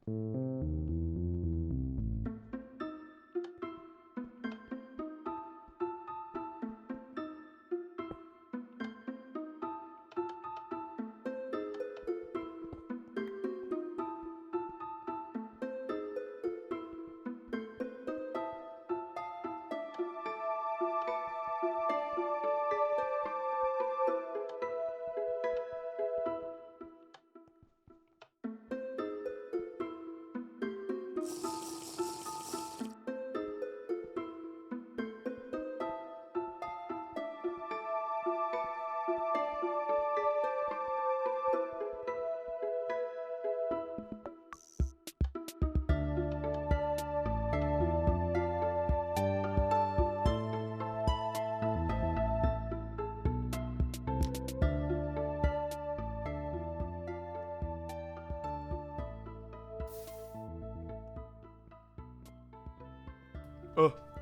Oh,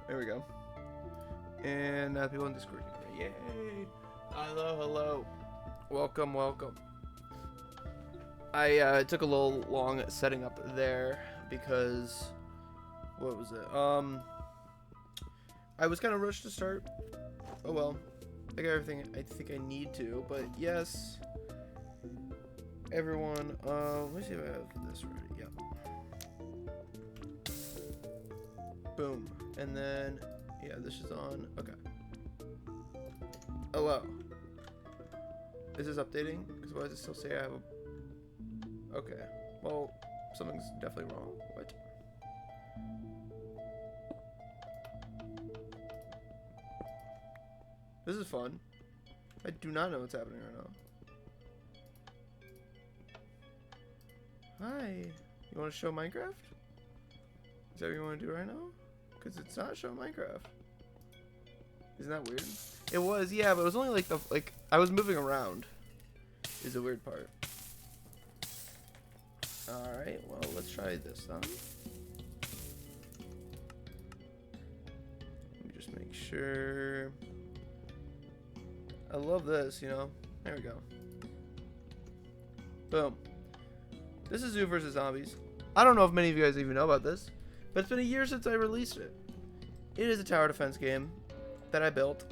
there we go. And people in Discord. Yay! Hello, hello. Welcome, welcome. I took a little long setting up there because what was it? I was kind of rushed to start. Oh well. I got everything I think I need to, but yes. Everyone, let me see if I have this ready. Yep. Boom. And then, yeah, this is on. Okay. Hello. Is this updating? Because why does it still say I have a... Okay. Well, something's definitely wrong. What? This is fun. I do not know what's happening right now. Hi. You want to show Minecraft? Is that what you want to do right now? Because it's not showing Minecraft. Isn't that weird? It was, yeah, but it was only like I was moving around. Is the weird part. Alright, well, let's try this then. Let me just make sure. I love this, you know. There we go. Boom. This is Zoo vs. Zombies. I don't know if many of you guys even know about this, but it's been a year since I released it. It is a tower defense game that I built.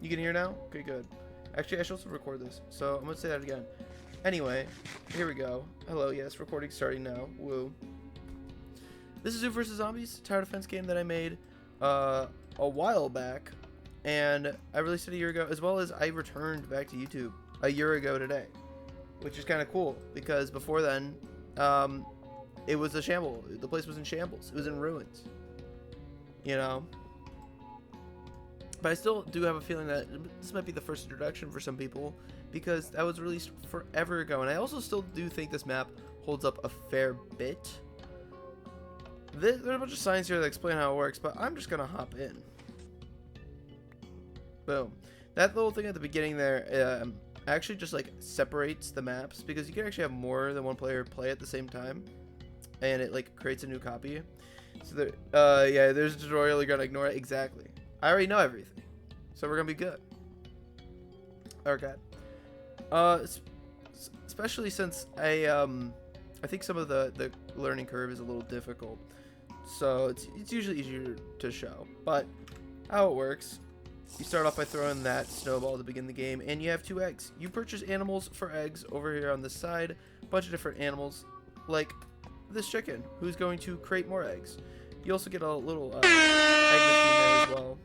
You can hear now? Okay, good. Actually, I should also record this, so I'm going to say that again. Anyway, here we go. Hello, yes, recording starting now. Woo. This is Zoo vs. Zombies, tower defense game that I made a while back, and I released it a year ago, as well as I returned back to YouTube a year ago today, which is kind of cool, because before then, it was a shamble. The place was in shambles. It was in ruins. You know? But I still do have a feeling that this might be the first introduction for some people, because that was released forever ago. And I also still do think this map holds up a fair bit. There's a bunch of signs here that explain how it works, but I'm just going to hop in. Boom. That little thing at the beginning there actually just like separates the maps, because you can actually have more than one player play at the same time. And it like creates a new copy. So there, yeah, there's a tutorial. You're going to ignore it. Exactly. I already know everything, so we're gonna be good. Okay. Especially since I think some of the learning curve is a little difficult, so it's usually easier to show. But how it works, you start off by throwing that snowball to begin the game, and you have 2 eggs. You purchase animals for eggs over here on this side, a bunch of different animals, like this chicken, who's going to create more eggs. You also get a little egg machine there as well.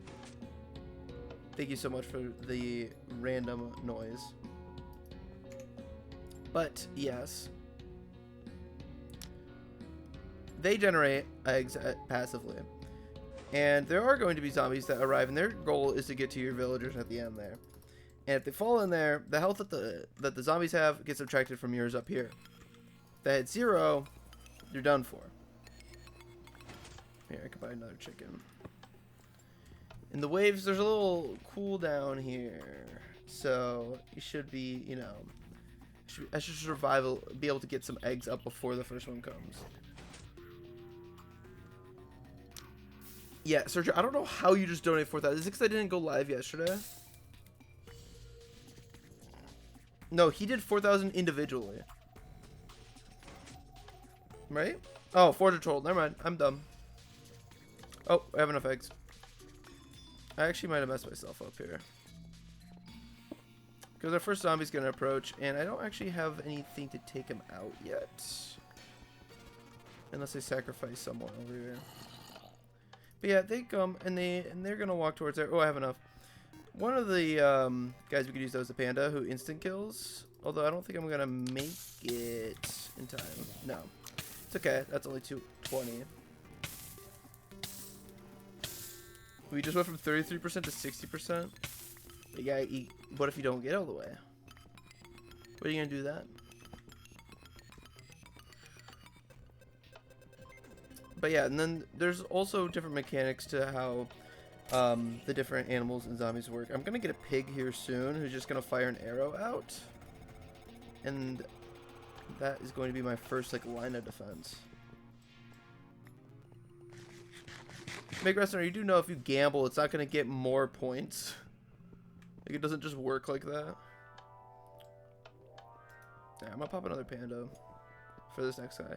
Thank you so much for the random noise. But yes, they generate eggs passively, and there are going to be zombies that arrive, and their goal is to get to your villagers at the end there. And if they fall in there, the health that the zombies have gets subtracted from yours up here. If they hit 0, you're done for. Here, I can buy another chicken. In the waves, there's a little cooldown here, so you should be, you know, I should survive, be able to get some eggs up before the first one comes. Yeah, Sergio, I don't know how you just donate 4,000. Is it because I didn't go live yesterday? No, he did 4,000 individually. Right? Oh, forge a troll. Never mind. I'm dumb. Oh, I have enough eggs. I actually might have messed myself up here. Because our first zombie's going to approach, and I don't actually have anything to take him out yet. Unless I sacrifice someone over here. But yeah, they come, and they're going to walk towards there. Oh, I have enough. One of the guys we could use, though, is the panda, who instant kills. Although I don't think I'm going to make it in time. No. It's okay. That's only 220. We just went from 33% to 60%. Yeah, what if you don't get all the way? What are you going to do that? But yeah, and then there's also different mechanics to how the different animals and zombies work. I'm going to get a pig here soon who's just going to fire an arrow out. And that is going to be my first like line of defense. Big Wrestler, you do know if you gamble, it's not going to get more points. Like, it doesn't just work like that. Yeah, I'm going to pop another panda for this next guy.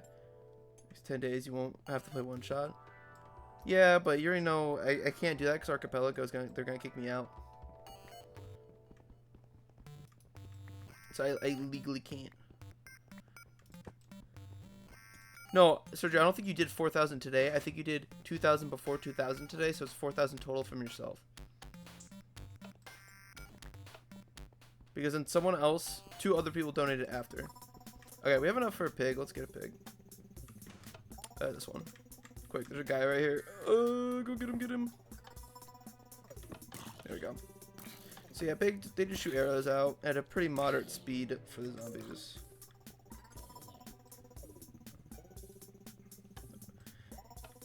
Next 10 days, you won't have to play one shot. Yeah, but you already know I can't do that because Archipelago's they're going to kick me out. So I legally can't. No, Sergio, I don't think you did 4,000 today. I think you did 2,000 before 2,000 today, so it's 4,000 total from yourself. Because then someone else, 2 other people donated after. Okay, we have enough for a pig. Let's get a pig. This one. Quick, there's a guy right here. Go get him, get him. There we go. So yeah, pig, they just shoot arrows out at a pretty moderate speed for the zombies.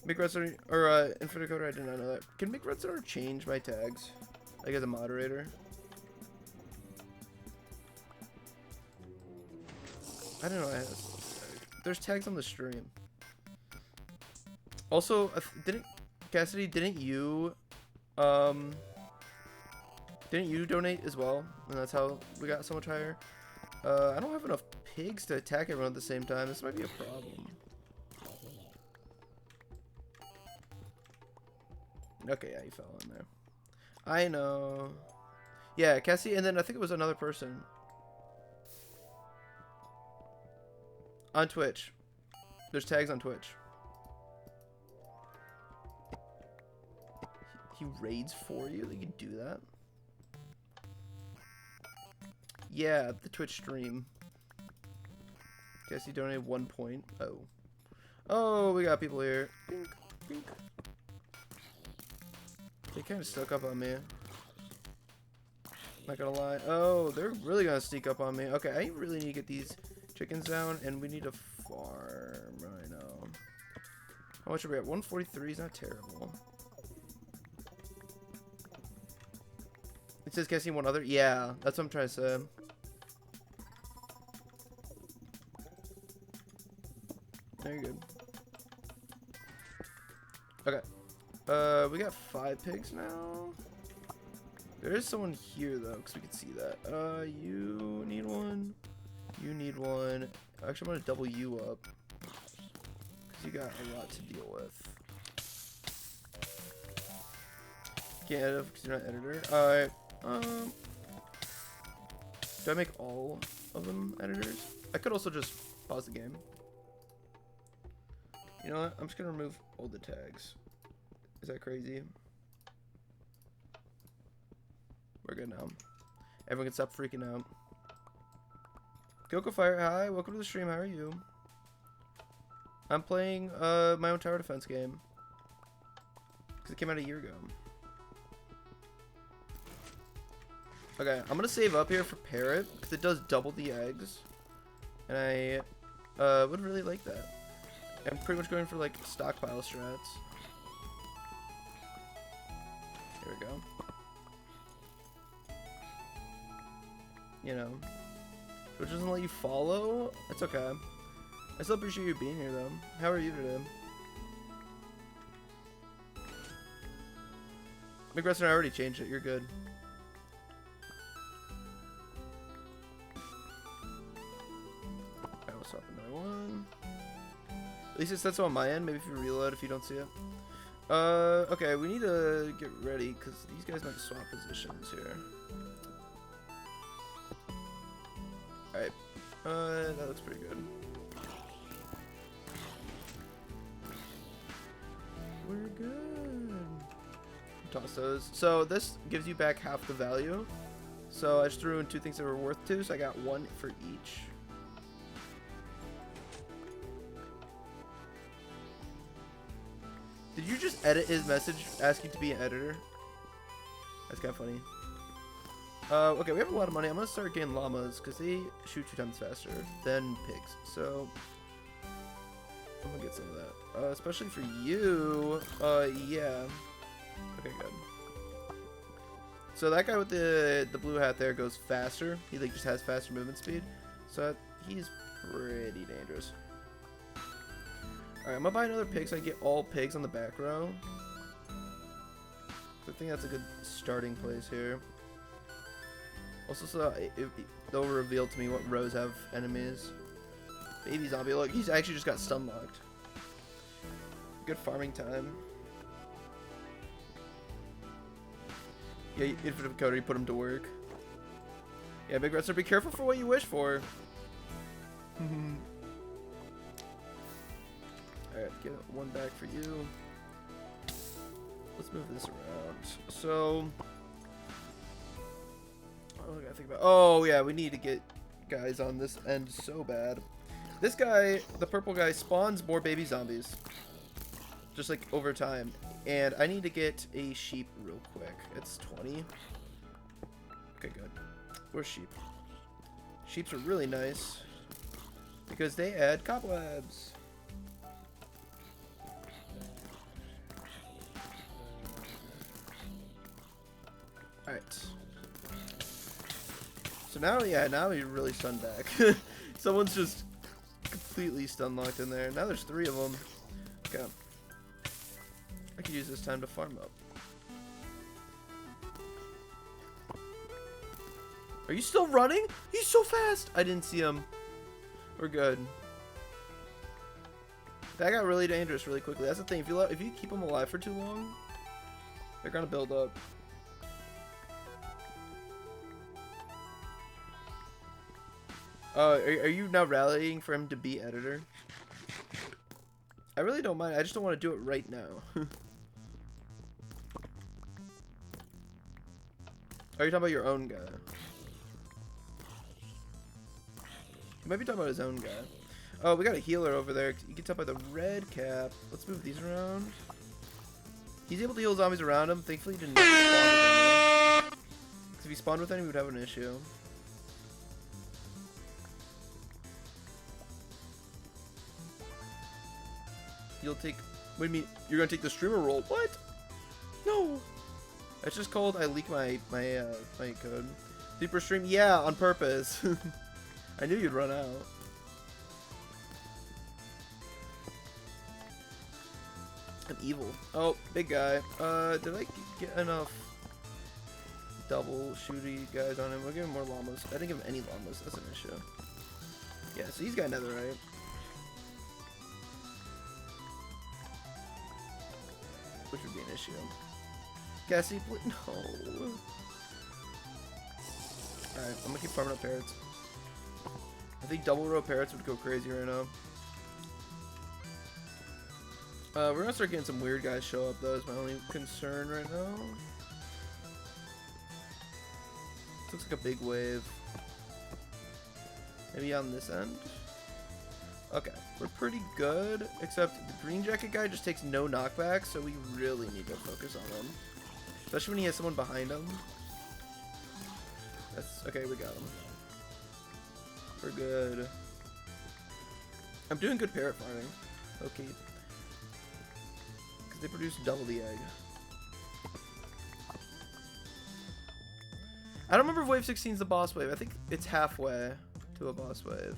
Make Redstone, or Infinite Coder, I did not know that. Can Make Redstone change my tags? Like as a moderator? I don't know. There's tags on the stream. Also, Cassidy, didn't you donate as well? And that's how we got so much higher. I don't have enough pigs to attack everyone at the same time. This might be a problem. Okay, yeah, he fell in there. I know. Yeah, Cassie, and then I think it was another person. On Twitch. There's tags on Twitch. He raids for you? They can do that? Yeah, the Twitch stream. Guess he donated 1 point. Oh. Oh, we got people here. Bink, bink. They kind of stuck up on me. Not gonna lie. Oh, they're really gonna sneak up on me. Okay, I really need to get these chickens down, and we need to farm right now. How much are we at? 143 is not terrible. It says guessing one other. Yeah, that's what I'm trying to say. Very good. Okay. We got 5 pigs now. There is someone here though, because we can see that. You need one. You need one. Actually, I'm gonna double you up because you got a lot to deal with. Can't edit because you're not editor. Alright. Do I make all of them editors? I could also just pause the game. You know what? I'm just gonna remove all the tags. Is that crazy? We're good now. Everyone can stop freaking out. Kyoko Fire, hi, welcome to the stream. How are you? I'm playing my own tower defense game because it came out a year ago. Okay, I'm gonna save up here for Parrot because it does double the eggs, and I would really like that. I'm pretty much going for like stockpile strats. Here we go. You know, which doesn't let you follow. It's okay. I still appreciate you being here though. How are you today? McReston, I already changed it. You're good. I will swap another one. At least it says so on my end. Maybe if you reload, if you don't see it. Okay, we need to get ready because these guys might swap positions here. Alright. That looks pretty good. We're good. Toss those. So this gives you back half the value. So I just threw in 2 things that were worth 2, so I got 1 for each. Did you just edit his message asking to be an editor? That's kind of funny. Okay, we have a lot of money. I'm gonna start getting llamas because they shoot 2 times faster than pigs. So I'm gonna get some of that, especially for you. Yeah. Okay, good. So that guy with the blue hat there goes faster. He like just has faster movement speed. So he's pretty dangerous. Alright, I'm gonna buy another pig so I get all pigs on the back row. So I think that's a good starting place here. Also, so they'll reveal to me what rows have enemies. Baby zombie, look, he's actually just got stun locked. Good farming time. Yeah, Infinite Coder, you put him to work. Yeah, Big Wrestler, be careful for what you wish for. Alright, get 1 back for you. Let's move this around. So, what do I gotta think about? Oh, yeah, we need to get guys on this end so bad. This guy, the purple guy, spawns more baby zombies. Just like over time. And I need to get a sheep real quick. It's 20. Okay, good. Where's sheep? Sheeps are really nice because they add cobwebs. Alright. So now, yeah, now he's really stunned back. Someone's just completely stun locked in there. Now there's 3 of them. Okay. I could use this time to farm up. Are you still running? He's so fast! I didn't see him. We're good. That got really dangerous really quickly. That's the thing. If you keep them alive for too long, they're gonna build up. Are you now rallying for him to be editor? I really don't mind. I just don't want to do it right now. Are you talking about your own guy? You might be talking about his own guy. Oh, we got a healer over there. You can tell by the red cap. Let's move these around. He's able to heal zombies around him. Thankfully, he didn't spawn with any. Because if he spawned with any, we would have an issue. You'll take... What do you mean? You're gonna take the streamer role? What? No! That's just called I leak my code. Super stream? Yeah, on purpose. I knew you'd run out. I'm evil. Oh, big guy. Did I get enough double shooty guys on him? We'll give him more llamas. I didn't give him any llamas. That's an issue. Yeah, so he's got netherite. Which would be an issue. Gassy, no. Alright, I'm gonna keep farming up parrots. I think double row parrots would go crazy right now. We're gonna start getting some weird guys show up though, is my only concern right now. This looks like a big wave. Maybe on this end? Okay, we're pretty good, except the green jacket guy just takes no knockback, so we really need to focus on him. Especially when he has someone behind him. That's okay, we got him. We're good. I'm doing good parrot farming. Okay. Because they produce double the egg. I don't remember if wave 16 is the boss wave. I think it's halfway to a boss wave.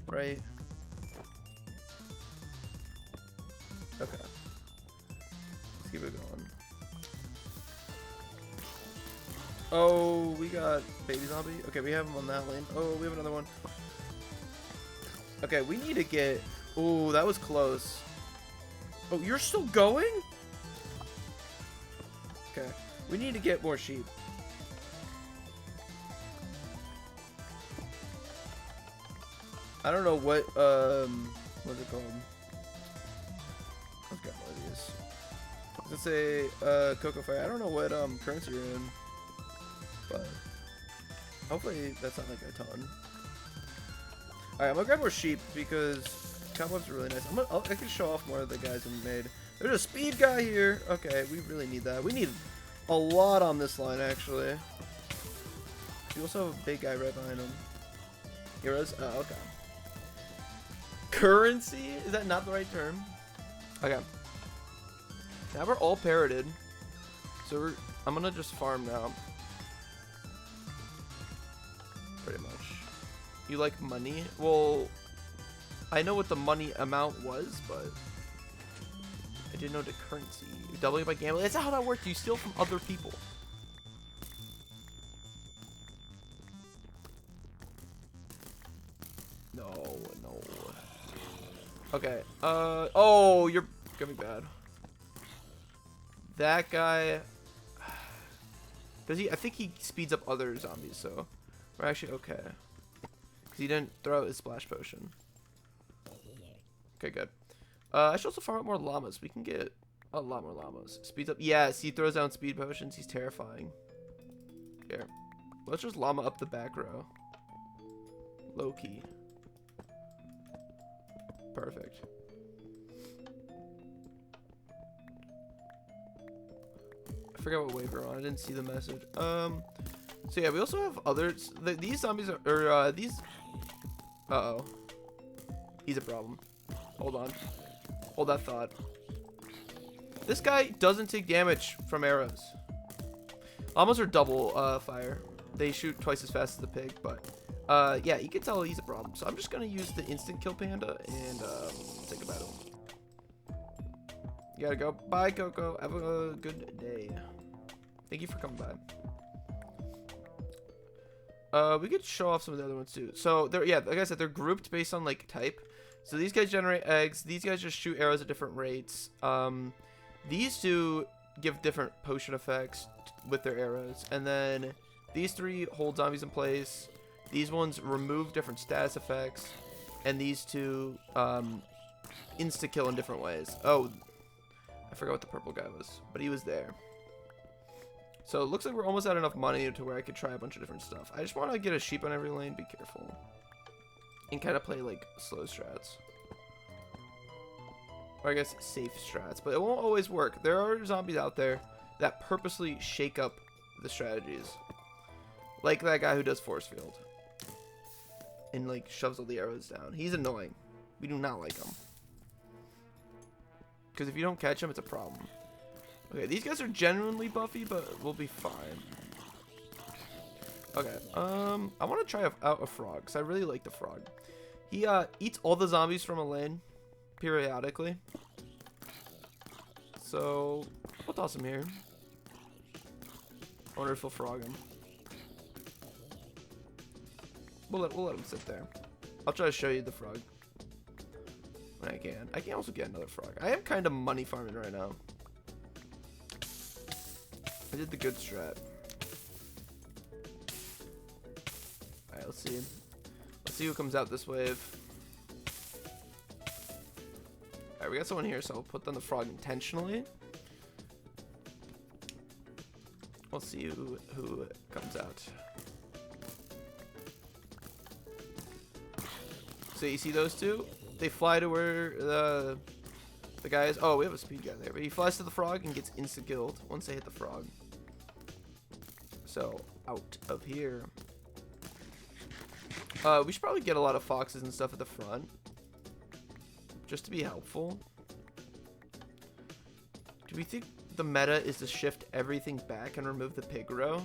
Right? Okay. Let's keep it going. Oh, we got baby zombie. Okay, we have him on that lane. Oh, we have another one. Okay, we need to get... Ooh, that was close. Oh, you're still going? Okay. We need to get more sheep. I don't know what, what's it called? I've got one of these. Let's say, Cocoa Fire. I don't know what, currency you're in. But, hopefully that's not like a ton. Alright, I'm gonna grab more sheep because cobwebs are really nice. I can show off more of the guys we made. There's a speed guy here. Okay, we really need that. We need a lot on this line, actually. We also have a big guy right behind him. Heroes? Oh, okay. Currency? Is that not the right term? Okay. Now we're all parroted. So I'm gonna just farm now. Pretty much. You like money? Well, I know what the money amount was, but I didn't know the currency. You're doubling by gambling. That's not how that works. You steal from other people. No. Okay. Oh, you're gonna be bad. That guy. Does he? I think he speeds up other zombies, so we're actually okay. He didn't throw out his splash potion. Okay, good. I should also farm out more llamas. We can get a lot more llamas. Speeds up. Yes, he throws down speed potions. He's terrifying. Here. Let's just llama up the back row. Low key. Perfect. I forgot what wave we're on. I didn't see the message. So yeah, we also have others. These zombies are, these... Uh-oh. He's a problem. Hold on. Hold that thought. This guy doesn't take damage from arrows. Llamas are double fire. They shoot twice as fast as the pig, but yeah, you can tell he's a problem. So I'm just gonna use the instant kill panda and take a battle. You gotta go. Bye, Coco. Have a good day. Thank you for coming by. We could show off some of the other ones too. So they're, yeah, like I said, they're grouped based on like type. So these guys generate eggs. These guys just shoot arrows at different rates. These two give different potion effects with their arrows, and then these three hold zombies in place. These ones remove different status effects, and these two insta kill in different ways. Oh, I forgot what the purple guy was, but he was there. So it looks like we're almost at enough money to where I could try a bunch of different stuff. I just want to get a sheep on every lane, be careful, and kind of play like slow strats. Or I guess safe strats, but it won't always work. There are zombies out there that purposely shake up the strategies. Like that guy who does force field. And like shoves all the arrows down. He's annoying. We do not like him. Because if you don't catch him, it's a problem. Okay, these guys are genuinely buffy, but we'll be fine. Okay, I want to try out a frog, because I really like the frog. He eats all the zombies from a lane periodically. So we'll toss him here. I wonder if he'll frog him. We'll let him sit there. I'll try to show you the frog when I can. I can also get another frog. I am kind of money farming right now. I did the good strat. Alright, let's see. Let's see who comes out this wave. Alright, we got someone here, so I'll put down the frog intentionally. We'll see who comes out. So you see those two? They fly to where the guy is. Oh, we have a speed guy there. But he flies to the frog and gets insta-killed once they hit the frog. So, out of here. We should probably get a lot of foxes and stuff at the front. Just to be helpful. Do we think the meta is to shift everything back and remove the pig row?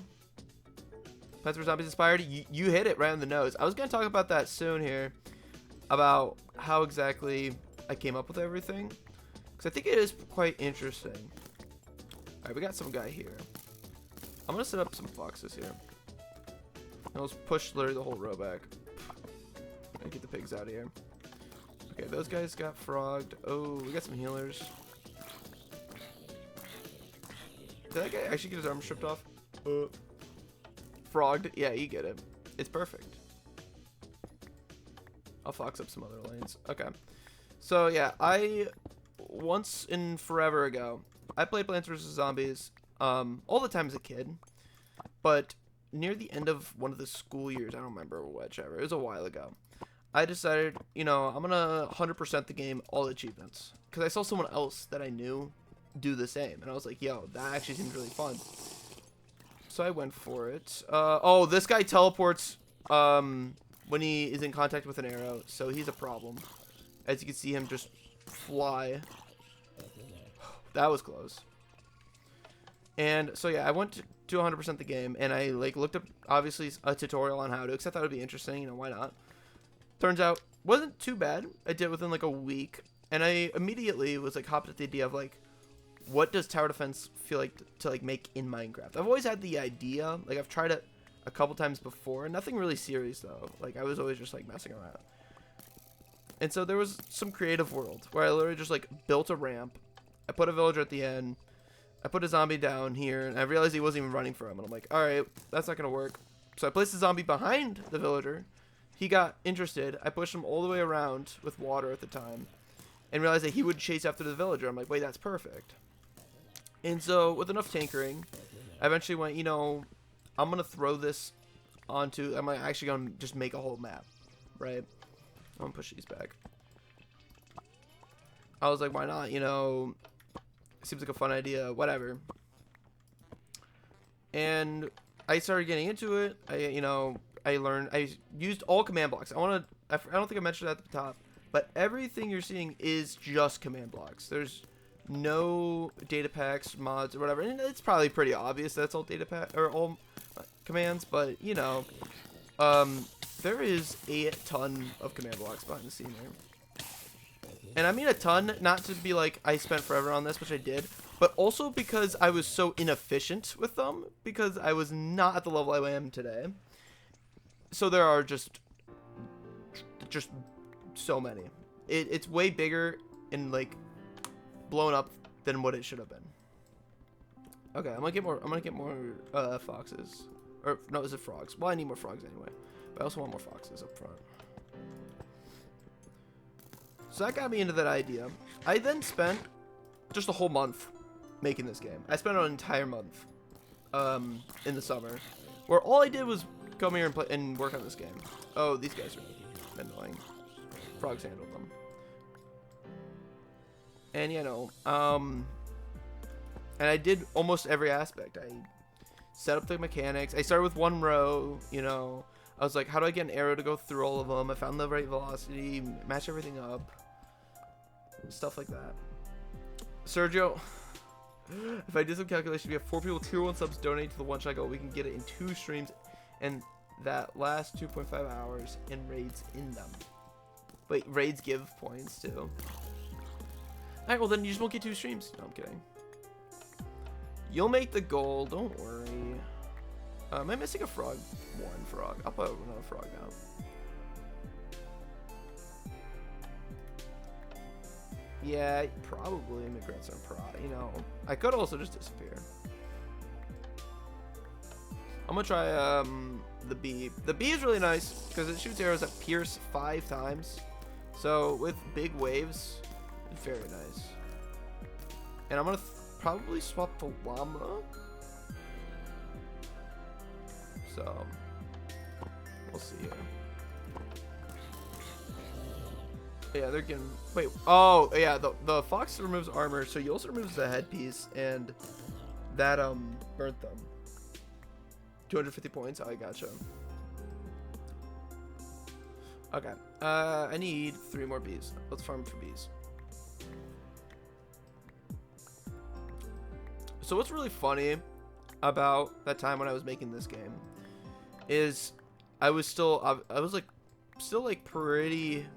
Plants vs. Zombies inspired? You hit it right on the nose. I was going to talk about that soon here. About how exactly I came up with everything. Because I think it is quite interesting. Alright, we got some guy here. I'm going to set up some foxes here. And let's push literally the whole row back. And get the pigs out of here. Okay, those guys got frogged. Oh, we got some healers. Did that guy actually get his arm stripped off? Frogged? Yeah, you get it. It's perfect. I'll fox up some other lanes. Okay. So, yeah, once in forever ago, I played Plants vs. Zombies all the time as a kid. But near the end of one of the school years, I don't remember whichever, it was a while ago, I decided, you know, I'm going to 100% the game, all achievements. Because I saw someone else that I knew do the same. And I was like, yo, that actually seems really fun. So I went for it. Oh, this guy teleports when he is in contact with an arrow. So he's a problem. As you can see him just fly. That was close. And so yeah, I went to 100% the game. And I like looked up, obviously, a tutorial on how to. Because I thought it would be interesting. You know, why not? Turns out, wasn't too bad. I did it within like a week. And I immediately was like hopped at the idea of like, what does tower defense feel like to like make in Minecraft? I've always had the idea, like I've tried it a couple times before, nothing really serious though. Like I was always just like messing around. And so there was some creative world where I literally just like built a ramp. I put a villager at the end. I put a zombie down here, and I realized he wasn't even running for him. And I'm like, all right, that's not gonna work. So I placed the zombie behind the villager. He got interested. I pushed him all the way around with water at the time, and realized that he would chase after the villager. I'm like, wait, that's perfect. And so, with enough tinkering, I eventually went, you know, I'm going to throw this onto, I'm actually going to just make a whole map, right? I'm going to push these back. I was like, why not, you know, seems like a fun idea, whatever. And I started getting into it. I used all command blocks. I don't think I mentioned that at the top, but everything you're seeing is just command blocks. There's no data packs, mods, or whatever. And it's probably pretty obvious that's all data pack or all commands, but you know, there is a ton of command blocks behind the scene here. And I mean a ton, not to be like I spent forever on this, which I did, but also because I was so inefficient with them, because I was not at the level I am today. So there are just so many. It's way bigger and like blown up than what it should have been. Okay, I'm gonna get more foxes. Or no, is it frogs? Well, I need more frogs anyway. But I also want more foxes up front. So that got me into that idea. I then spent just a whole month making this game. I spent an entire month in the summer, where all I did was come here and play and work on this game. Oh, these guys are annoying. Frogs handled them. And you know, and I did almost every aspect. I set up the mechanics. I started with one row, you know. I was like, how do I get an arrow to go through all of them? I found the right velocity, match everything up. Stuff like that. Sergio, if I did some calculations, we have 4 people, tier 1 subs donate to the one shot goal. We can get it in 2 streams, and that last 2.5 hours and raids in them. Wait, raids give points too. Alright, well then you just won't get 2 streams. No, I'm kidding. You'll make the goal, don't worry. Am I missing a frog? One frog. I'll put another frog now. Yeah, probably immigrants are you know, I could also just disappear. I'm gonna try the bee. The bee is really nice because it shoots arrows that pierce 5 times. So with big waves, it's very nice. And I'm gonna probably swap the llama. So we'll see here. Yeah, they're getting. Wait. Oh, yeah. The fox removes armor, so he also removes the headpiece, and that burnt them. 250 points. Oh, I gotcha. Okay. I need 3 more bees. Let's farm for bees. So what's really funny about that time when I was making this game is I was like pretty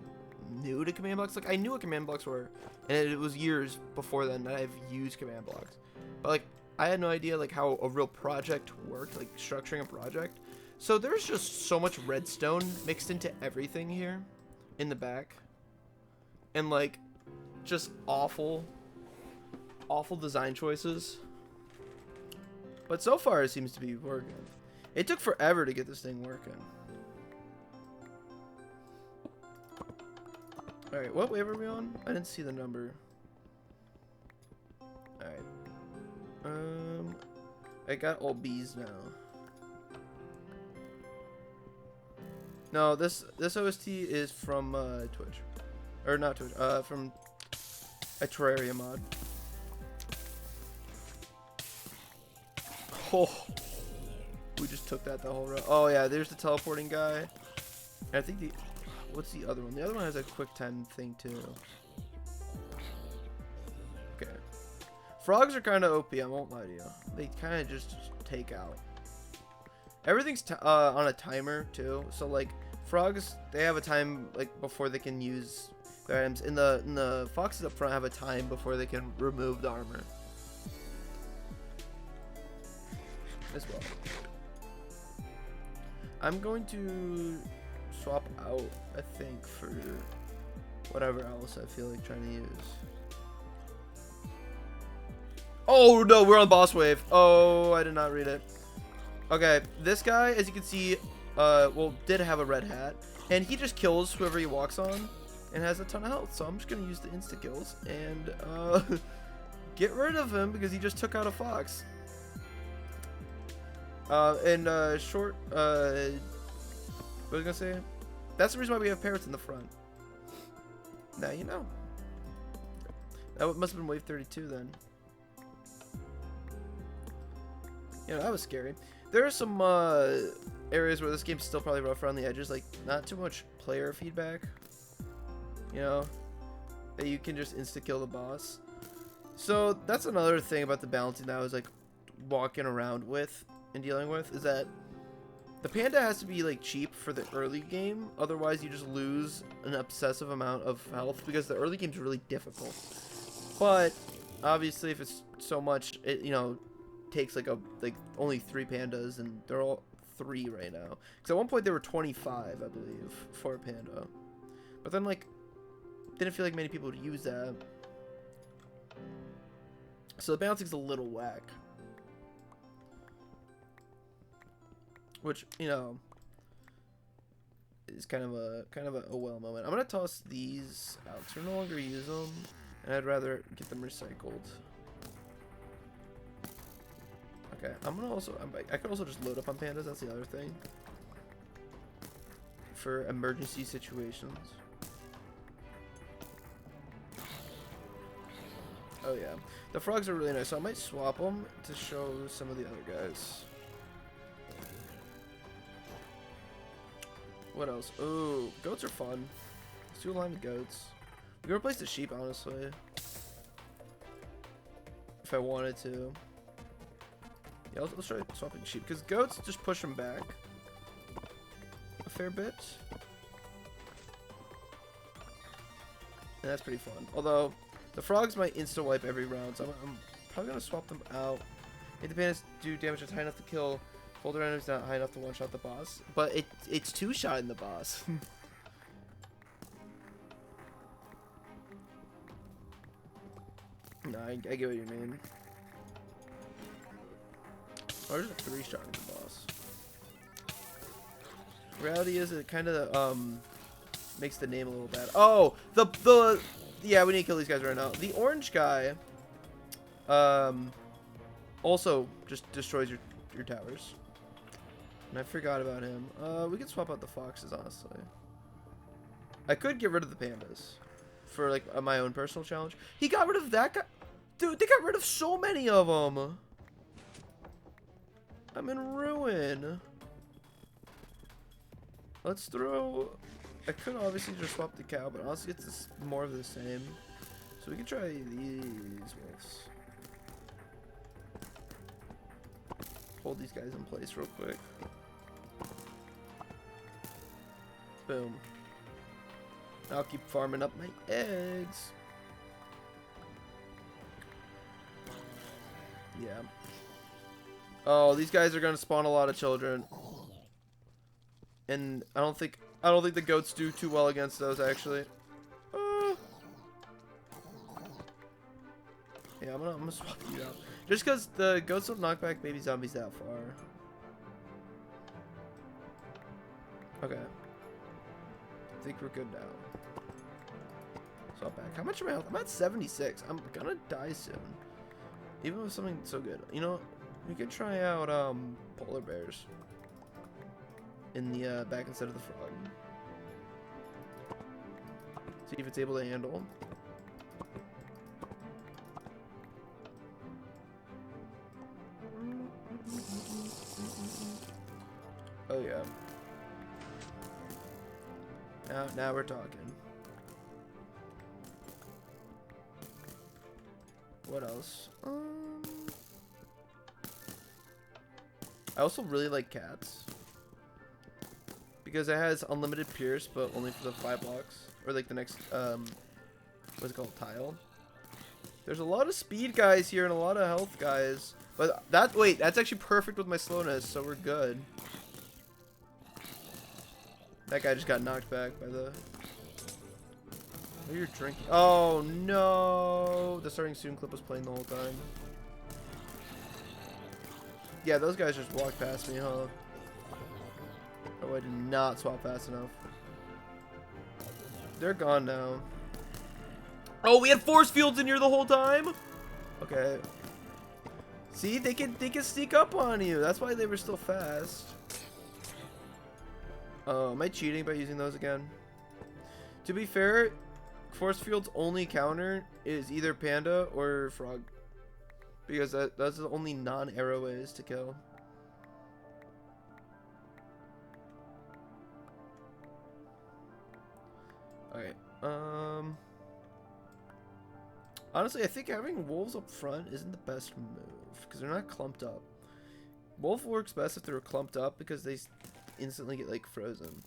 new to command blocks. Like I knew what command blocks were, and it was years before then that I've used command blocks, but like I had no idea like how a real project worked, like structuring a project. So there's just so much redstone mixed into everything here in the back. and like just awful design choices. But so far it seems to be working. It took forever to get this thing working. Alright, what wave are we on? I didn't see the number. Alright. I got all B's now. No, this OST is from Twitch. Or not Twitch, from a Terraria mod. Oh, we just took that the whole row. Oh yeah, there's the teleporting guy. And I think the, what's the other one? The other one has a quick time thing too. Okay. Frogs are kind of OP, I won't lie to you. They kind of just take out. Everything's on a timer too, so like frogs, they have a time like before they can use their items. In the foxes up front have a time before they can remove the armor as well. I'm going to swap out, I think, for whatever else I feel like trying to use. Oh no, we're on boss wave. Oh, I did not read it. Okay, this guy, as you can see, well, did have a red hat, and he just kills whoever he walks on, and has a ton of health. So I'm just gonna use the insta kills and get rid of him because he just took out a fox. Short, what was I gonna say? That's the reason why we have parrots in the front. Now you know. That must have been wave 32 then. Yeah, that was scary. There are some areas where this game's still probably rough around the edges, like not too much player feedback, you know, that you can just insta-kill the boss. So that's another thing about the balancing that I was like walking around with and dealing with, is that the panda has to be like cheap for the early game, otherwise you just lose an obsessive amount of health because the early game's really difficult. But obviously if it's so much, it, you know, takes like only 3 pandas, and they're all 3 right now, because at one point there were 25, I believe, for a panda, but then like didn't feel like many people would use that, so the balancing's a little whack, which, you know, is kind of a well moment. I'm gonna toss these out because we no longer use them, and I'd rather get them recycled. Okay, I'm gonna also, I could also just load up on pandas, that's the other thing. For emergency situations. Oh yeah. The frogs are really nice, so I might swap them to show some of the other guys. What else? Oh, goats are fun. Let's do a line of goats. We can replace the sheep, honestly. If I wanted to. Yeah, let's try swapping sheep, because goats just push them back a fair bit. And that's pretty fun. Although, the frogs might insta-wipe every round, so I'm probably going to swap them out. If the pandas do damage that's high enough to kill, folder enemies not high enough to one-shot the boss. But it's two-shotting the boss. No, I get what you mean. Or is it 3-shotting the boss? Reality is it kind of makes the name a little bad. Oh, yeah, we need to kill these guys right now. The orange guy also just destroys your towers. And I forgot about him. We could swap out the foxes, honestly. I could get rid of the pandas for like my own personal challenge. He got rid of that guy. Dude, they got rid of so many of them. I'm in ruin. Let's throw... I could obviously just swap the cow, but honestly it's just more of the same. So we can try these wolves. Hold these guys in place real quick. Boom. I'll keep farming up my eggs. Yeah. Oh, these guys are gonna spawn a lot of children, and I don't think the goats do too well against those, actually. Yeah, I'm gonna swap you out. Just because the goats don't knock back baby zombies that far. Okay. I think we're good now. Swap back. How much am I health? I'm at 76. I'm gonna die soon. Even with something so good. You know, we could try out polar bears in the back instead of the frog. See if it's able to handle. Oh yeah. Now we're talking. What else? I also really like cats because it has unlimited pierce, but only for the 5 blocks or like the next what's it called, tile. There's a lot of speed guys here and a lot of health guys, but that's actually perfect with my slowness, so we're good. That guy just got knocked back by the. Oh, you're drinking. Oh no! The starting soon clip was playing the whole time. Yeah, those guys just walked past me, huh? Oh, I did not swap fast enough. They're gone now. Oh, we had force fields in here the whole time. Okay. See, they can sneak up on you. That's why they were still fast. Oh, am I cheating by using those again? To be fair, force field's only counter is either panda or frog, because that's the only non-arrow ways to kill. Alright, honestly, I think having wolves up front isn't the best move, because they're not clumped up. Wolf works best if they're clumped up, because they instantly get, like, frozen.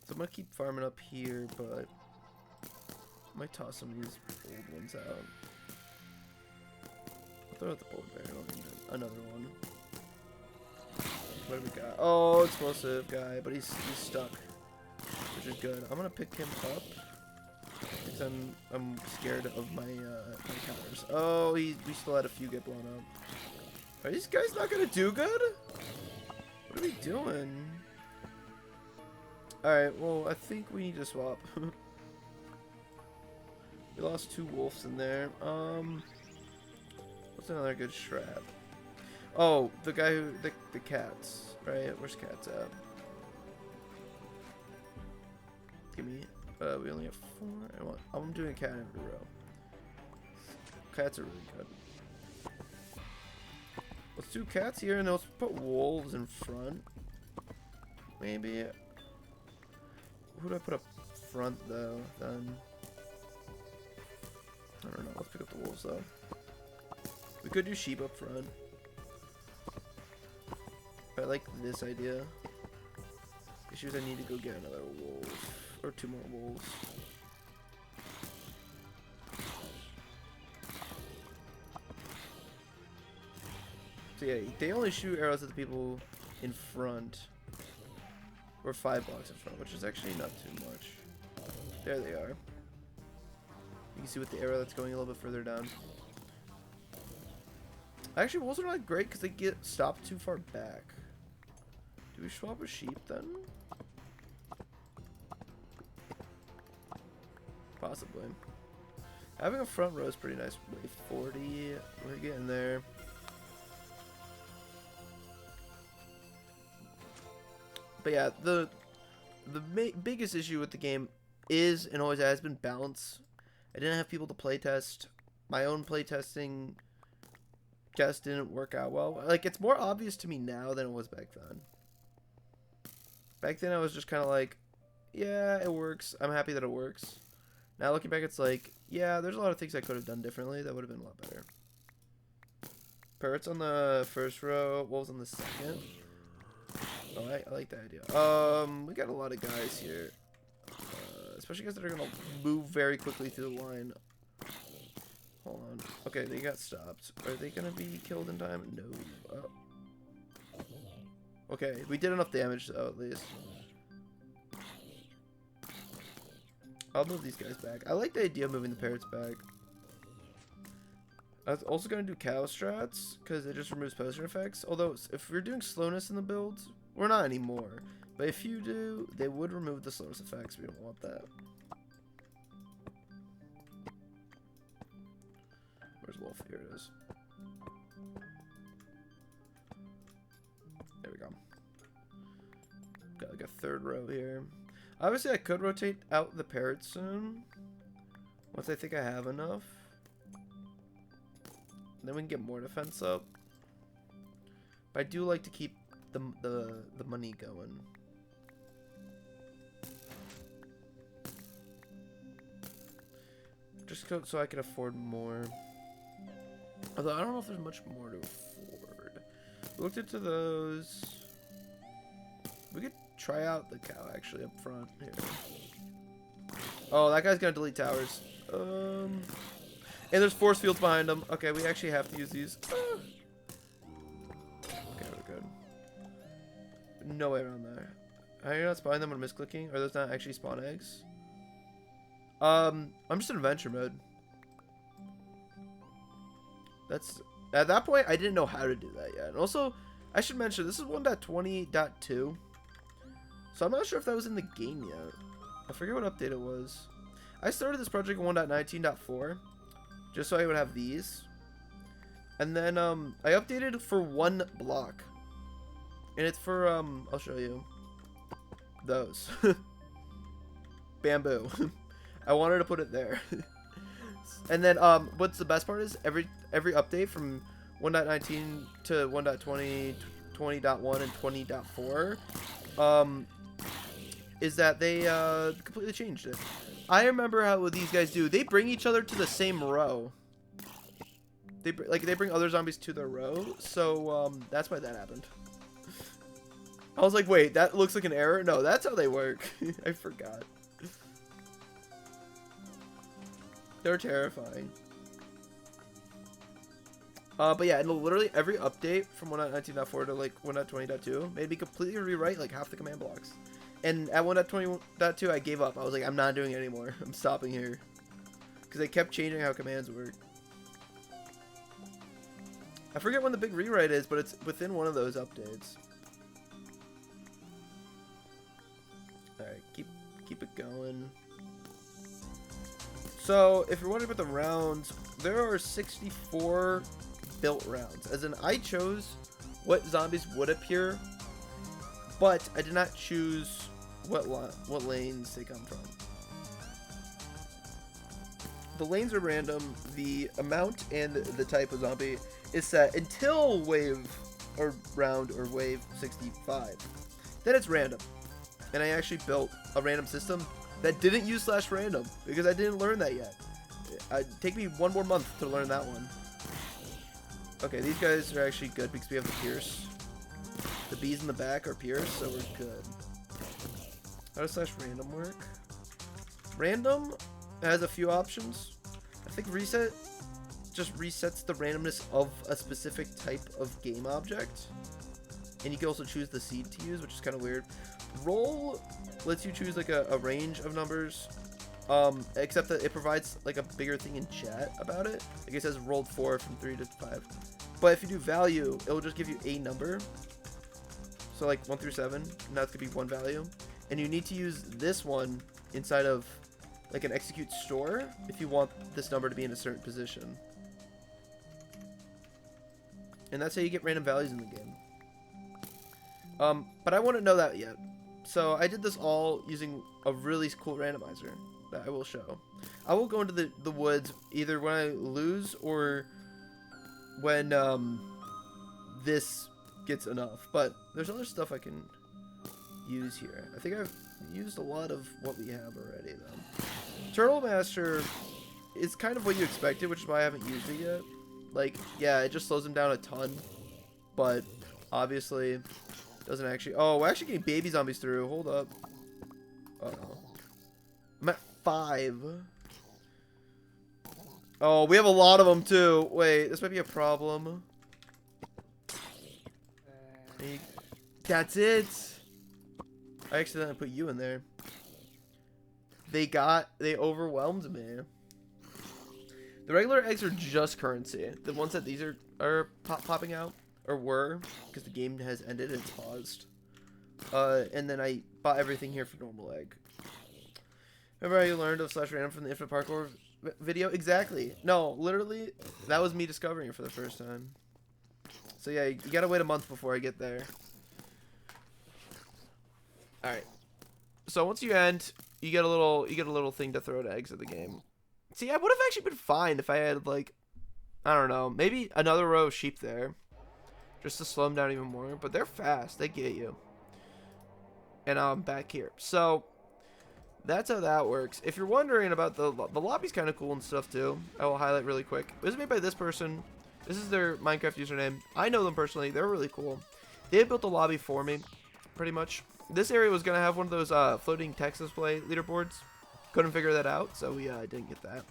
So I'm gonna keep farming up here, but I might toss some of these old ones out. I'll throw out the polar bear. I don't need another one. What do we got? Oh, explosive guy, but he's stuck, which is good. I'm gonna pick him up because I'm scared of my my counters. Oh, we still had a few get blown up. Are these guys not gonna do good? What are we doing? Alright, well, I think we need to swap. We lost 2 wolves in there. What's another good strat? Oh, the guy who the cats, right? Where's cats at? Give me. We only have 4. I'm doing a cat in every row. Cats are really good. Let's do cats here, and let's put wolves in front. Maybe. Who do I put up front though? Then I don't know. Let's pick up the wolves though. We could do sheep up front. I like this idea. Issue is I need to go get another wolf or 2 more wolves. So yeah, they only shoot arrows at the people in front. Or 5 blocks in front, which is actually not too much. There they are. You can see with the arrow that's going a little bit further down. Actually, wolves are not great because they get stopped too far back. Do we swap a sheep then? Possibly. Having a front row is pretty nice. Wave 40. We're getting there. But yeah, the biggest issue with the game is and always has been balance. I didn't have people to playtest. My own playtesting just didn't work out well. Like, it's more obvious to me now than it was back then. Back then I was just kind of like, yeah, it works. I'm happy that it works. Now looking back, it's like, yeah, there's a lot of things I could have done differently that would have been a lot better. Parrots on the first row, wolves on the second. Oh, I like that idea. We got a lot of guys here. Especially guys that are going to move very quickly through the line. Hold on. Okay, they got stopped. Are they going to be killed in time? No. Okay, we did enough damage, though, at least. I'll move these guys back. I like the idea of moving the parrots back. I was also going to do cow strats, because it just removes potion effects. Although, if we're doing slowness in the builds, we're not anymore. But if you do, they would remove the slowness effects. We don't want that. Where's Wolf? Here it is. There we go. Got like a third row here. Obviously, I could rotate out the parrots soon. Once I think I have enough. Then we can get more defense up. But I do like to keep the money going. Just so I can afford more. Although I don't know if there's much more to afford. We looked into those. We could try out the cow actually up front here. Oh, that guy's gonna delete towers. And there's force fields behind them. Okay, we actually have to use these. Okay, we're good. No way around there. How are you not spawning them when misclicking? Are those not actually spawn eggs? I'm just in adventure mode. That's at that point I didn't know how to do that yet. And also, I should mention this is 1.20.2. So I'm not sure if that was in the game yet. I forget what update it was. I started this project in 1.19.4. Just so I would have these. And then I updated for one block. And it's for I'll show you. Those. Bamboo. I wanted to put it there. And then what's the best part is every update from 1.19 to 1.20, 20.1 and 20.4 is that they completely changed it. I remember how what these guys do. They bring each other to the same row. They bring other zombies to their row. So that's why that happened. I was like, wait, that looks like an error. No, that's how they work. I forgot. They're terrifying. But yeah, and literally every update from 1.19.4 to like 1.20.2 made me completely rewrite like half the command blocks. And at 1.20.2, I gave up. I was like, I'm not doing it anymore. I'm stopping here. Because they kept changing how commands work. I forget when the big rewrite is, but it's within one of those updates. Alright, keep it going. So, if you're wondering about the rounds, there are 64 built rounds. As in, I chose what zombies would appear, but I did not choose what lanes they come from. The lanes are random. The amount and the type of zombie is set until wave or round or wave 65. Then it's random. And I actually built a random system that didn't use /random because I didn't learn that yet. It'd take me one more month to learn that one. Okay, these guys are actually good because we have the Pierce. The bees in the back are Pierce, so we're good. How does /random work? Random has a few options. I think reset just resets the randomness of a specific type of game object. And you can also choose the seed to use, which is kind of weird. Roll lets you choose like a range of numbers. Except that it provides like a bigger thing in chat about it. Like it says rolled 4 from 3 to 5. But if you do value, it will just give you a number. So like 1 through 7, now it's gonna be one value. And you need to use this one inside of like an execute store if you want this number to be in a certain position. And that's how you get random values in the game. But I wouldn't know that yet. So I did this all using a really cool randomizer that I will show. I will go into the woods either when I lose or when this gets enough. But there's other stuff I can use here. I think I've used a lot of what we have already though. Turtle Master is kind of what you expected, which is why I haven't used it yet. Like, yeah, it just slows him down a ton, but obviously doesn't actually. Oh, we're actually getting baby zombies through. Hold up. Uh oh. I'm at 5. Oh, we have a lot of them too. Wait, this might be a problem. That's it. I accidentally put you in there. they overwhelmed me. The regular eggs are just currency. The ones that these are popping out, or were, because the game has ended and it's paused. And then I bought everything here for normal egg. Remember how you learned of /random from the infinite parkour video? Exactly. No, literally, that was me discovering it for the first time. So yeah, you gotta wait a month before I get there. All right. So once you end, you get a little thing to throw at eggs at the game. See, I would have actually been fine if I had, like, I don't know, maybe another row of sheep there, just to slow them down even more. But they're fast; they get you. And I'm back here. So that's how that works. If you're wondering about the lobby's kind of cool and stuff too, I will highlight really quick. It was made by this person. This is their Minecraft username. I know them personally. They're really cool. They built a lobby for me, pretty much. This area was gonna have one of those floating text display leaderboards. Couldn't figure that out, so we didn't get that.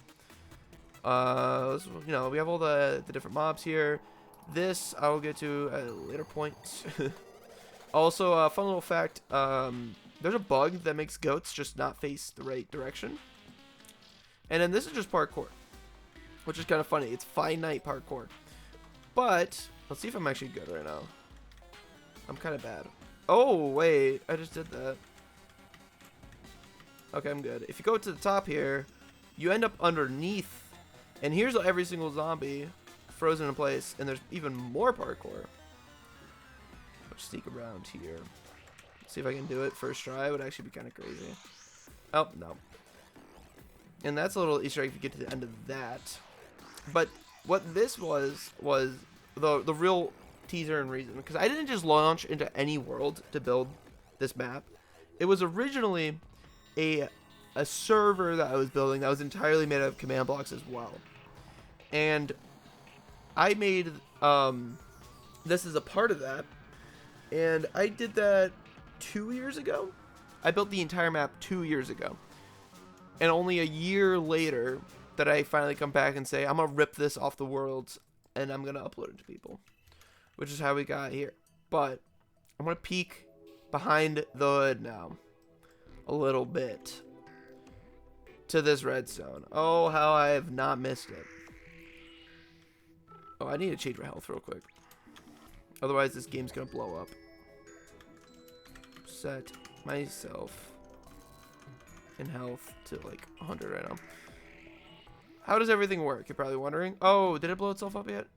You know, we have all the different mobs here. This I will get to at a later point. Also, a fun little fact: there's a bug that makes goats just not face the right direction. And then this is just parkour, which is kind of funny. It's finite parkour. But let's see if I'm actually good right now. I'm kind of bad. Oh wait, I just did that. Okay, I'm good. If you go to the top here, you end up underneath. And here's every single zombie frozen in place. And there's even more parkour. I'll sneak around here. See if I can do it first try. It would actually be kind of crazy. Oh, no. And that's a little Easter egg if you get to the end of that. But what this was the real teaser and reason. Because I didn't just launch into any world to build this map. It was originally a server that I was building that was entirely made of command blocks as well. And I made this as a part of that. And I did that 2 years ago. I built the entire map 2 years ago. And only a year later that I finally come back and say, I'm going to rip this off the world and I'm going to upload it to people. Which is how we got here. But I'm going to peek behind the hood now. A little bit. To this redstone. Oh, how I have not missed it. Oh, I need to change my health real quick. Otherwise, this game's going to blow up. Set myself in health to like 100 right now. How does everything work? You're probably wondering. Oh, did it blow itself up yet?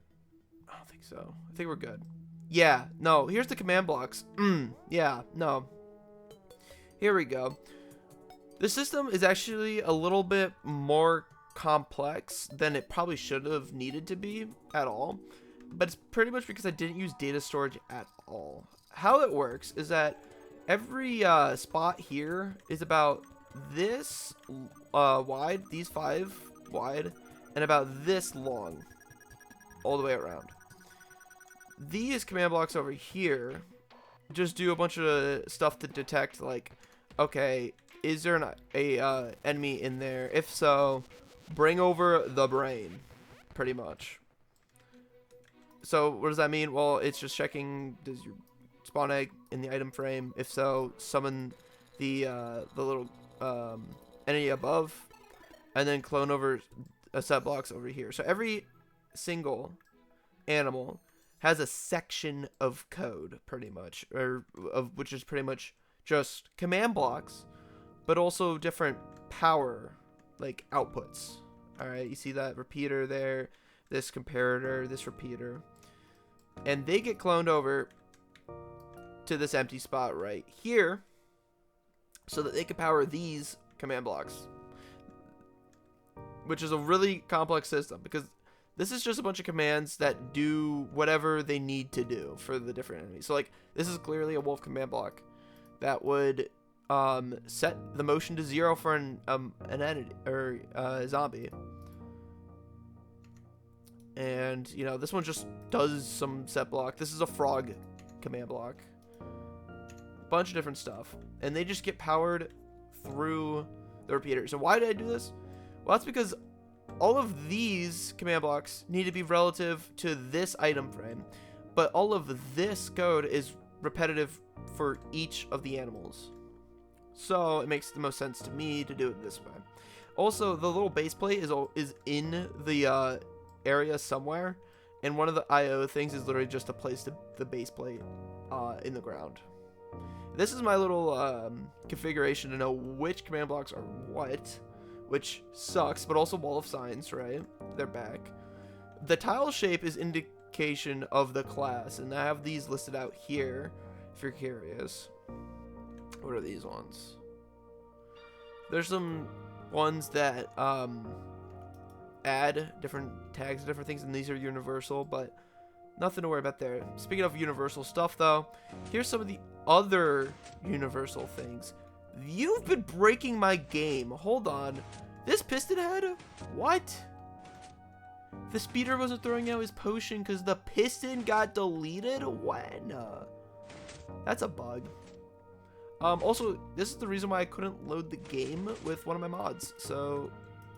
I don't think so. I think we're good. Yeah, no. Here's the command blocks. Yeah, no. Here we go. The system is actually a little bit more complex than it probably should have needed to be at all. But it's pretty much because I didn't use data storage at all. How it works is that every spot here is about this wide, these 5 wide, and about this long all the way around. These command blocks over here just do a bunch of stuff to detect, like, okay, is there an enemy in there? If so, bring over the brain, pretty much. So what does that mean? Well, it's just checking, does your spawn egg in the item frame? If so, summon the little entity above, and then clone over a set blocks over here. So every single animal has a section of code, pretty much, which is pretty much just command blocks, but also different power, like outputs. All right, you see that repeater there, this comparator, this repeater, and they get cloned over to this empty spot right here so that they can power these command blocks, which is a really complex system because this is just a bunch of commands that do whatever they need to do for the different enemies. So like this is clearly a wolf command block that would set the motion to 0 for an entity or zombie. And you know, this one just does some set block. This is a frog command block. Bunch of different stuff, and they just get powered through the repeater. So why did I do this? Well, that's because all of these command blocks need to be relative to this item frame, but all of this code is repetitive for each of the animals. So it makes the most sense to me to do it this way. Also, the little base plate is in the area somewhere, and one of the IO things is literally just to place the base plate in the ground. This is my little configuration to know which command blocks are what, which sucks, but also wall of signs, right? They're back. The tile shape is indication of the class, and I have these listed out here if you're curious. What are these ones? There's some ones that add different tags to different things, and these are universal, but nothing to worry about there. Speaking of universal stuff, though, here's some of the other universal things. You've been breaking my game. Hold on. This piston head? What? The speeder wasn't throwing out his potion because the piston got deleted? When? That's a bug. Also, this is the reason why I couldn't load the game with one of my mods. So,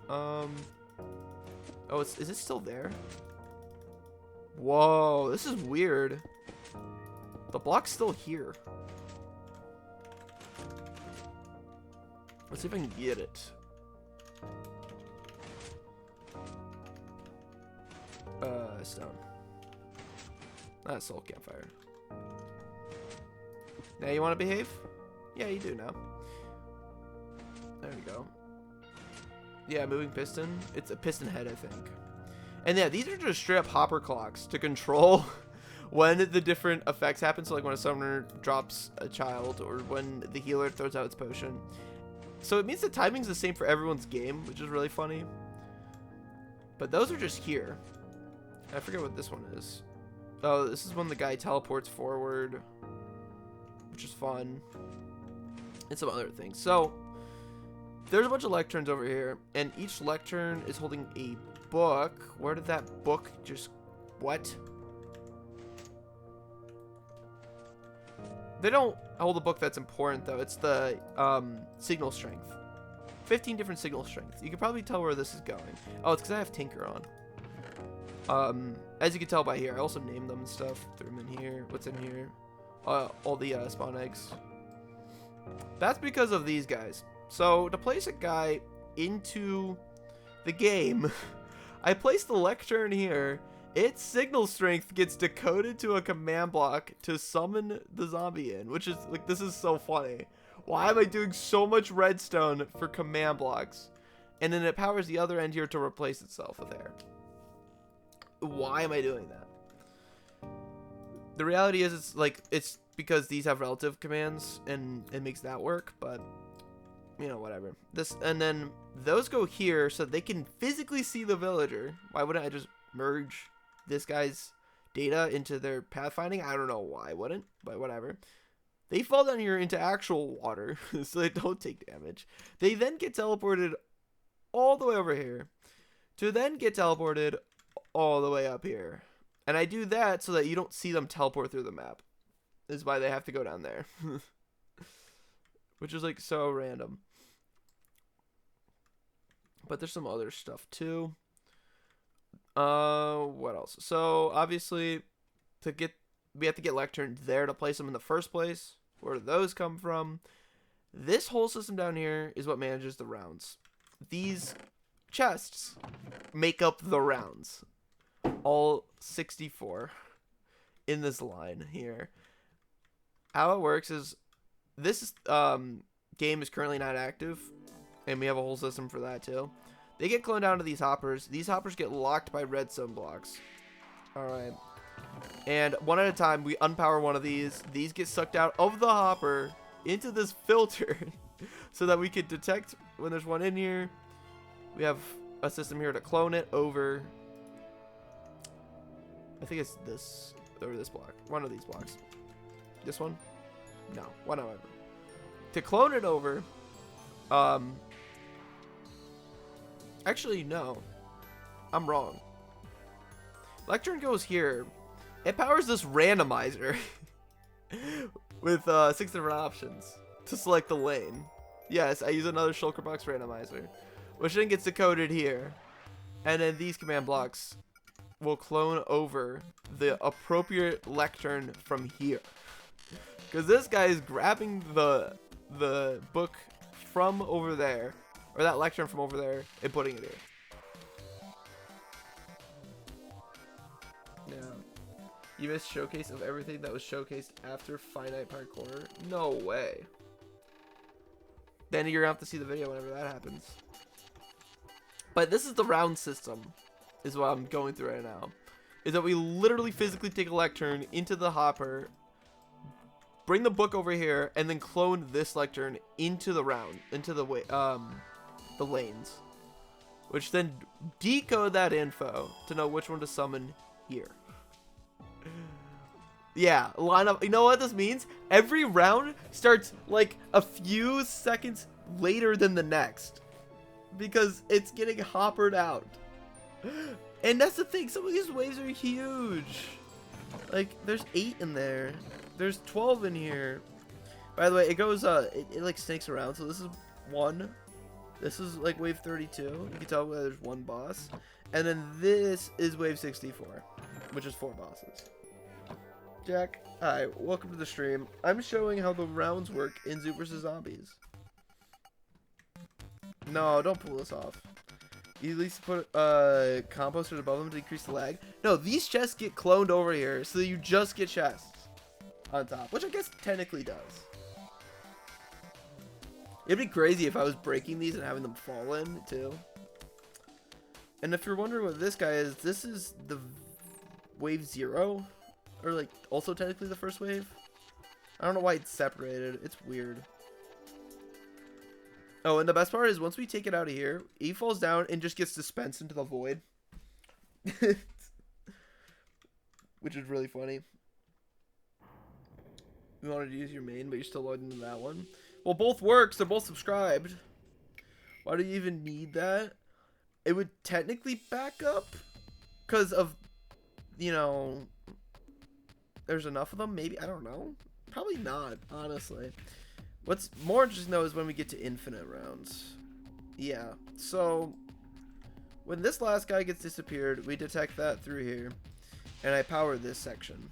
oh, is it still there? Whoa, this is weird. The block's still here. Let's see if I can get it. Stone. That's soul campfire. Now you want to behave? Yeah, you do now. There we go. Yeah, moving piston. It's a piston head, I think. And yeah, these are just straight up hopper clocks to control when the different effects happen. So like when a summoner drops a child or when the healer throws out its potion. So it means the timing's the same for everyone's game, which is really funny. But those are just here. I forget what this one is. Oh, this is when the guy teleports forward, which is fun. And some other things. So there's a bunch of lecterns over here, and each lectern is holding a book. Where did that book just... What? They don't hold a book that's important, though. It's the signal strength. 15 different signal strength. You can probably tell where this is going. Oh, it's because I have Tinker on. As you can tell by here, I also named them and stuff. Threw them in here. What's in here? All the spawn eggs. That's because of these guys. So to place a guy into the game, I place the lectern here. Its signal strength gets decoded to a command block to summon the zombie in, which is like, this is so funny. Why am I doing so much redstone for command blocks? And then it powers the other end here to replace itself with air. Why am I doing that? The reality is it's because these have relative commands and it makes that work, but you know, whatever. This, and then those go here so they can physically see the villager. Why wouldn't I just merge this guy's data into their pathfinding? I don't know why I wouldn't, but whatever. They fall down here into actual water so they don't take damage. They then get teleported all the way over here to then get teleported all the way up here. And I do that so that you don't see them teleport through the map. This is why they have to go down there. Which is like so random. But there's some other stuff too. What else? So obviously we have to get lecterns there to place them in the first place. Where do those come from? This whole system down here is what manages the rounds. These chests make up the rounds. All 64 in this line here. How it works is this game is currently not active, and we have a whole system for that too. They get cloned down to these hoppers. These hoppers get locked by redstone blocks. Alright. And one at a time, we unpower one of these. These get sucked out of the hopper into this filter so that we can detect when there's one in here. We have a system here to clone it over. I think it's this or this block. One of these blocks. This one? No, whatever. To clone it over, actually no, I'm wrong. Lectern goes here. It powers this randomizer with 6 different options to select the lane. Yes, I use another shulker box randomizer, which then gets decoded here, and then these command blocks will clone over the appropriate lectern from here. Because this guy is grabbing the the book from over there, or that lectern from over there, and putting it here. Yeah. You missed showcase of everything that was showcased after Finite Parkour? No way. Then you're gonna have to see the video whenever that happens. But this is the round system, is what I'm going through right now. Is that we literally physically take a lectern into the hopper, bring the book over here, and then clone this lectern into the round, into the way, the lanes, which then decode that info to know which one to summon here. Yeah, line up. You know what this means? Every round starts like a few seconds later than the next, because it's getting hoppered out. And that's the thing, some of these waves are huge. Like, there's 8 in there. There's 12 in here. By the way, it goes, it like snakes around. So this is 1. This is like wave 32. You can tell where there's 1 boss. And then this is wave 64, which is 4 bosses. Jack, hi, welcome to the stream. I'm showing how the rounds work in Zoo vs. Zombies. No, don't pull this off. You at least put composters above them to decrease the lag. No, these chests get cloned over here, so you just get chests on top, which I guess technically does. It'd be crazy if I was breaking these and having them fall in too. And if you're wondering what this guy is, this is the wave 0, or like also technically the first wave. I don't know why it's separated. It's weird. Oh, and the best part is once we take it out of here, he falls down and just gets dispensed into the void. Which is really funny. You wanted to use your main, but you're still logged into that one. Well, both works. They're both subscribed. Why do you even need that? It would technically back up because of, you know, there's enough of them. Maybe. I don't know. Probably not, honestly. What's more interesting, though, is when we get to infinite rounds. Yeah, so when this last guy gets disappeared, we detect that through here, and I power this section,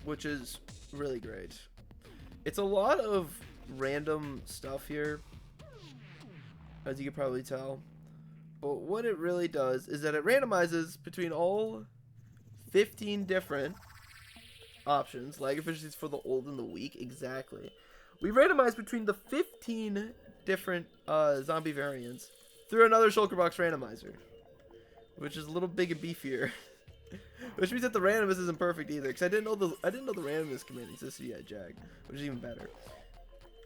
which is really great. It's a lot of random stuff here, as you can probably tell, but what it really does is that it randomizes between all 15 different options. Lag efficiencies for the old and the weak. Exactly. We randomize between the 15 different zombie variants through another shulker box randomizer, which is a little big and beefier. Which means that the randomness isn't perfect either, because I didn't know the randomness command existed yet, Jag, which is even better.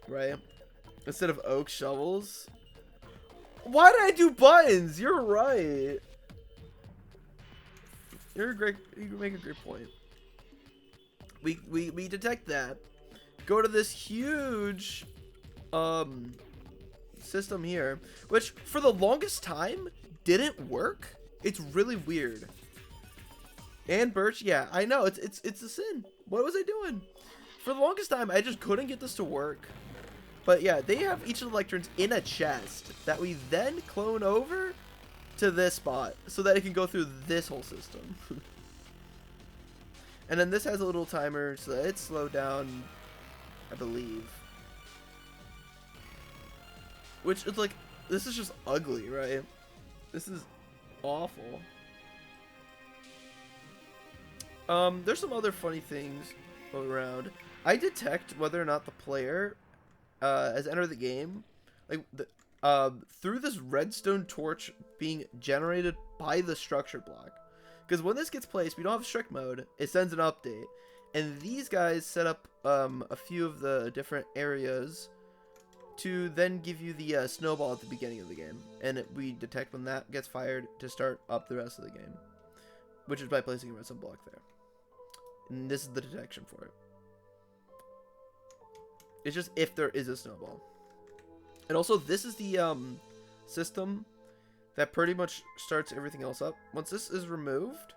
Right? Instead of oak shovels. Why did I do buttons? You're right. You make a great point. We detect that, go to this huge system here, which for the longest time didn't work. It's really weird. And Birch, yeah, I know, it's a sin. What was I doing? For the longest time, I just couldn't get this to work. But yeah, they have each of the lecterns in a chest that we then clone over to this spot so that it can go through this whole system. And then this has a little timer so that it's slowed down, I believe. Which is like, this is just ugly, right? This is awful. There's some other funny things around. I detect whether or not the player has entered the game, like through this redstone torch being generated by the structure block. Because when this gets placed, we don't have strict mode. It sends an update, and these guys set up a few of the different areas to then give you the snowball at the beginning of the game, and we detect when that gets fired to start up the rest of the game, which is by placing a redstone block there. And this is the detection for it. It's just if there is a snowball. And also, this is the system that pretty much starts everything else up. Once this is removed,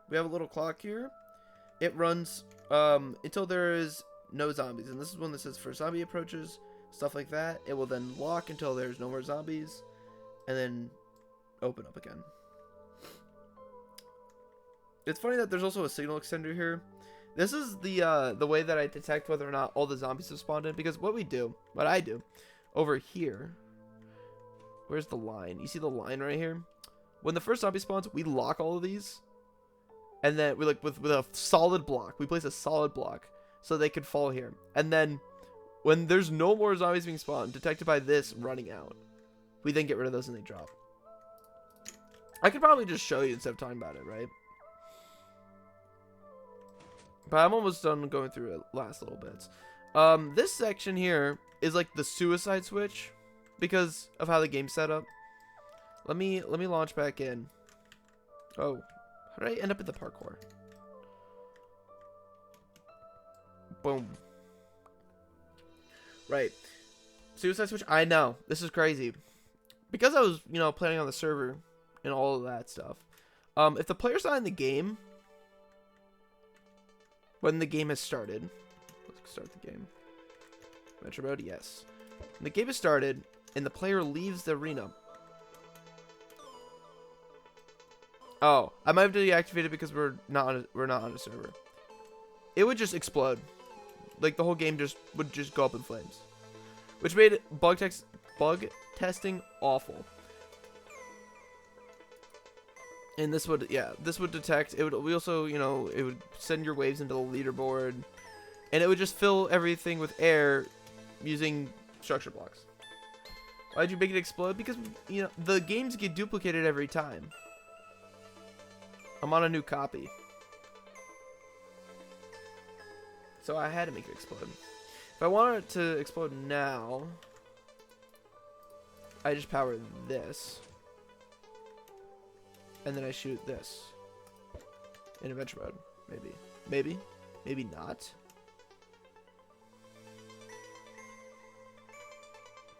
we have a little clock here. It runs until there is no zombies. And this is when this says for zombie approaches, stuff like that. It will then lock until there's no more zombies, and then open up again. It's funny that there's also a signal extender here This is the way that I detect whether or not all the zombies have spawned in, because what I do over here, where's the line? You see the line right here? When the first zombie spawns, we lock all of these, and then we, like, with a solid block, we place a solid block so they could fall here. And then when there's no more zombies being spawned, detected by this running out, we then get rid of those and they drop. I could probably just show you instead of talking about it, right? But I'm almost done going through it last little bits. This section here is like the suicide switch because of how the game's set up. Let me launch back in. Oh, how did I end up in the parkour? Boom. Right. Suicide switch. I know. This is crazy. Because I was, you know, planning on the server and all of that stuff. If the player's not in the game when the game has started, let's start the game. Metro mode, yes. When the game has started and the player leaves the arena. Oh, I might have deactivated because we're not on a server. It would just explode. Like the whole game would just go up in flames, which made bug testing awful. And this would detect. It would. We also, you know, it would send your waves into the leaderboard, and it would just fill everything with air using structure blocks. Why'd you make it explode? Because, you know, the games get duplicated every time. I'm on a new copy, so I had to make it explode. If I wanted it to explode now, I just power this. And then I shoot this in adventure mode. Maybe not.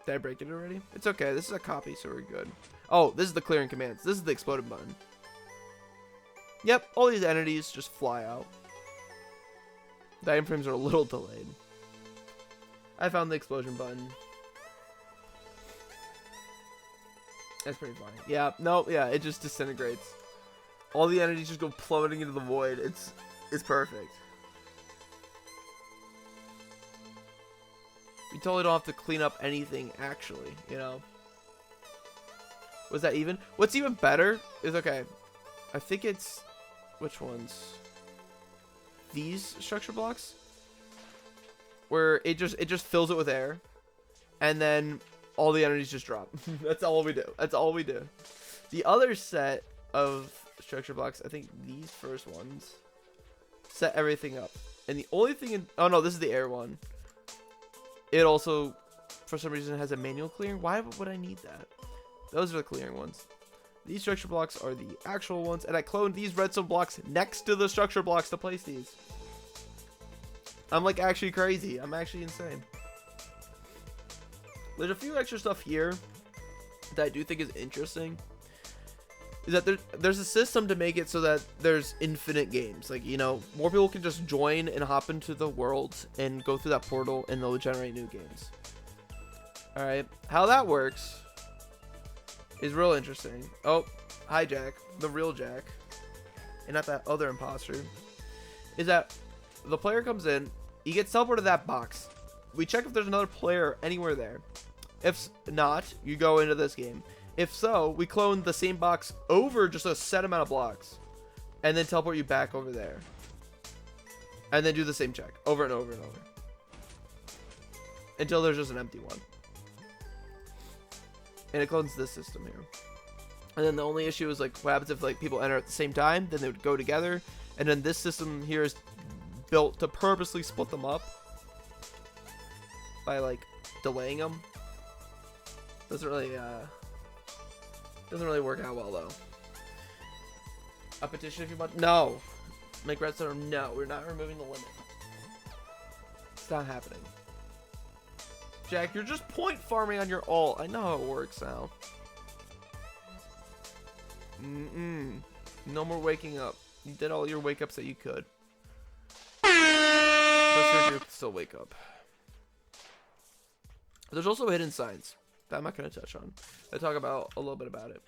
Did I break it already? It's okay. This is a copy, so we're good. Oh, this is the clearing commands. This is the exploded button. Yep, all these entities just fly out. The item frames are a little delayed. I found the explosion button. That's pretty funny. Yeah, no, yeah, it just disintegrates. All the entities just go plummeting into the void. It's perfect. You totally don't have to clean up anything, actually, you know? Was that even? What's even better is, okay, I think it's, which ones? These structure blocks? Where it just fills it with air. And then all the entities just drop. That's all we do. That's all we do. The other set of structure blocks, I think these first ones, set everything up. And the only thing oh no, this is the air one. It also, for some reason, has a manual clearing. Why would I need that? Those are the clearing ones. These structure blocks are the actual ones. And I cloned these redstone blocks next to the structure blocks to place these. I'm like actually crazy. I'm actually insane. There's a few extra stuff here that I do think is interesting. Is that there's a system to make it so that there's infinite games. Like, you know, more people can just join and hop into the world and go through that portal and they'll generate new games. Alright. How that works is real interesting. Oh, hi Jack. The real Jack. And not that other imposter. Is that the player comes in, he gets teleported to that box. We check if there's another player anywhere there. If not, you go into this game. If so, we clone the same box over just a set amount of blocks. And then teleport you back over there. And then do the same check over and over and over. Until there's just an empty one. And it clones this system here. And then the only issue is like what happens if like people enter at the same time, then they would go together. And then this system here is built to purposely split them up. By like delaying them. Doesn't really work out well though. A petition if you want. No. Make redstone. No, we're not removing the limit. It's not happening. Jack, you're just point farming on your ult. I know how it works now. No more waking up. You did all your wake ups that you could. But you still wake up. There's also hidden signs that I'm not going to touch on. I talk about a little bit about it.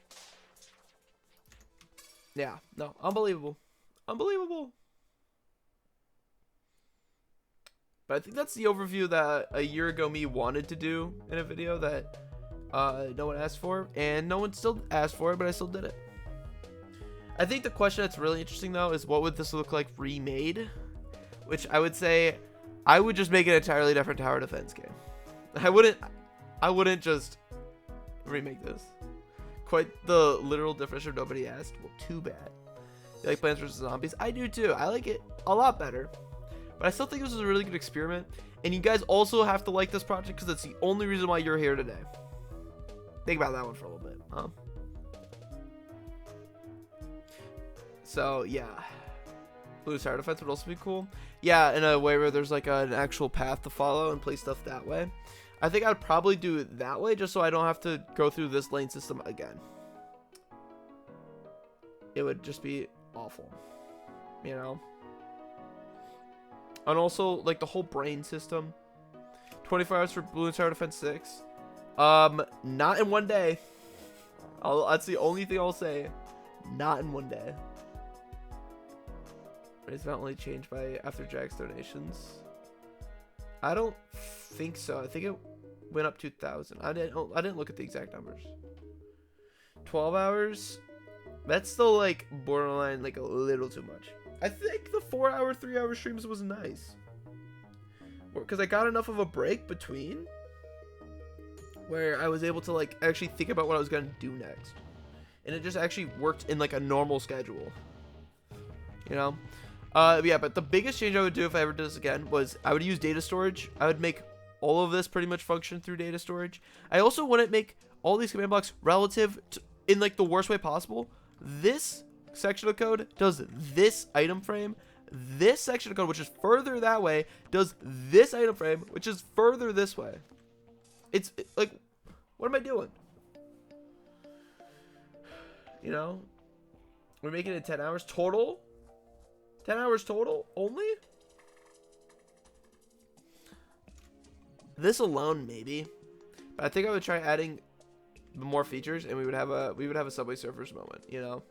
Yeah, no, unbelievable. Unbelievable. But I think that's the overview that a year ago me wanted to do in a video that no one asked for, and no one still asked for it, but I still did it. I think the question that's really interesting though is what would this look like remade? Which I would say I would just make an entirely different tower defense game. I wouldn't just remake this. Quite the literal definition nobody asked. Well, too bad. You like Plants vs. Zombies? I do too. I like it a lot better. But I still think this was a really good experiment. And you guys also have to like this project because it's the only reason why you're here today. Think about that one for a little bit. So, yeah. Blue tower defense would also be cool. Yeah, in a way where there's like an actual path to follow and play stuff that way. I think I'd probably do it that way just so I don't have to go through this lane system again. It would just be awful, you know? And also, like, the whole brain system. 24 hours for Blue Tower Defense 6. Not in one day. That's the only thing I'll say. Not in one day. It's not only changed by after Jack's donations. I don't think so. I think it went up 2,000. I didn't look at the exact numbers. 12 hours. That's still like borderline, like a little too much. I think the 4-hour, 3-hour streams was nice. Because I got enough of a break between where I was able to like actually think about what I was going to do next. And it just actually worked in like a normal schedule. You know? Yeah, but the biggest change I would do if I ever did this again was I would use data storage. I would make all of this pretty much function through data storage. I also wouldn't make all these command blocks relative to, in like the worst way possible. This section of code does this item frame. This section of code, which is further that way, does this item frame, which is further this way. It's like, what am I doing? You know, we're making it 10 hours total. 10 hours total only? This alone maybe. But I think I would try adding more features and we would have a Subway Surfers moment, you know.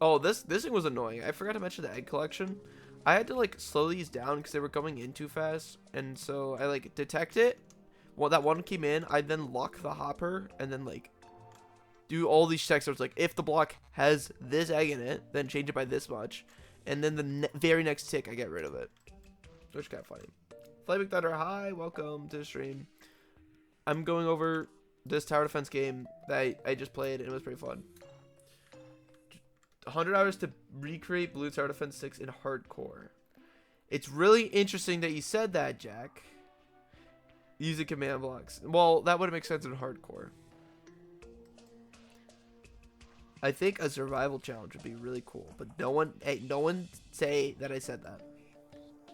Oh, this thing was annoying. I forgot to mention the egg collection. I had to like slow these down because they were coming in too fast, and so I like detect it. Well, that one came in, I then lock the hopper and then like do all these checks. So it's like, if the block has this egg in it, then change it by this much. And then the very next tick, I get rid of it. Which is kind of funny. Flaming Thunder, hi, welcome to the stream. I'm going over this tower defense game that I just played, and it was pretty fun. 100 hours to recreate Blue Tower Defense 6 in hardcore. It's really interesting that you said that, Jack. Using command blocks. Well, that would make sense in hardcore. I think a survival challenge would be really cool, but no one say that I said that.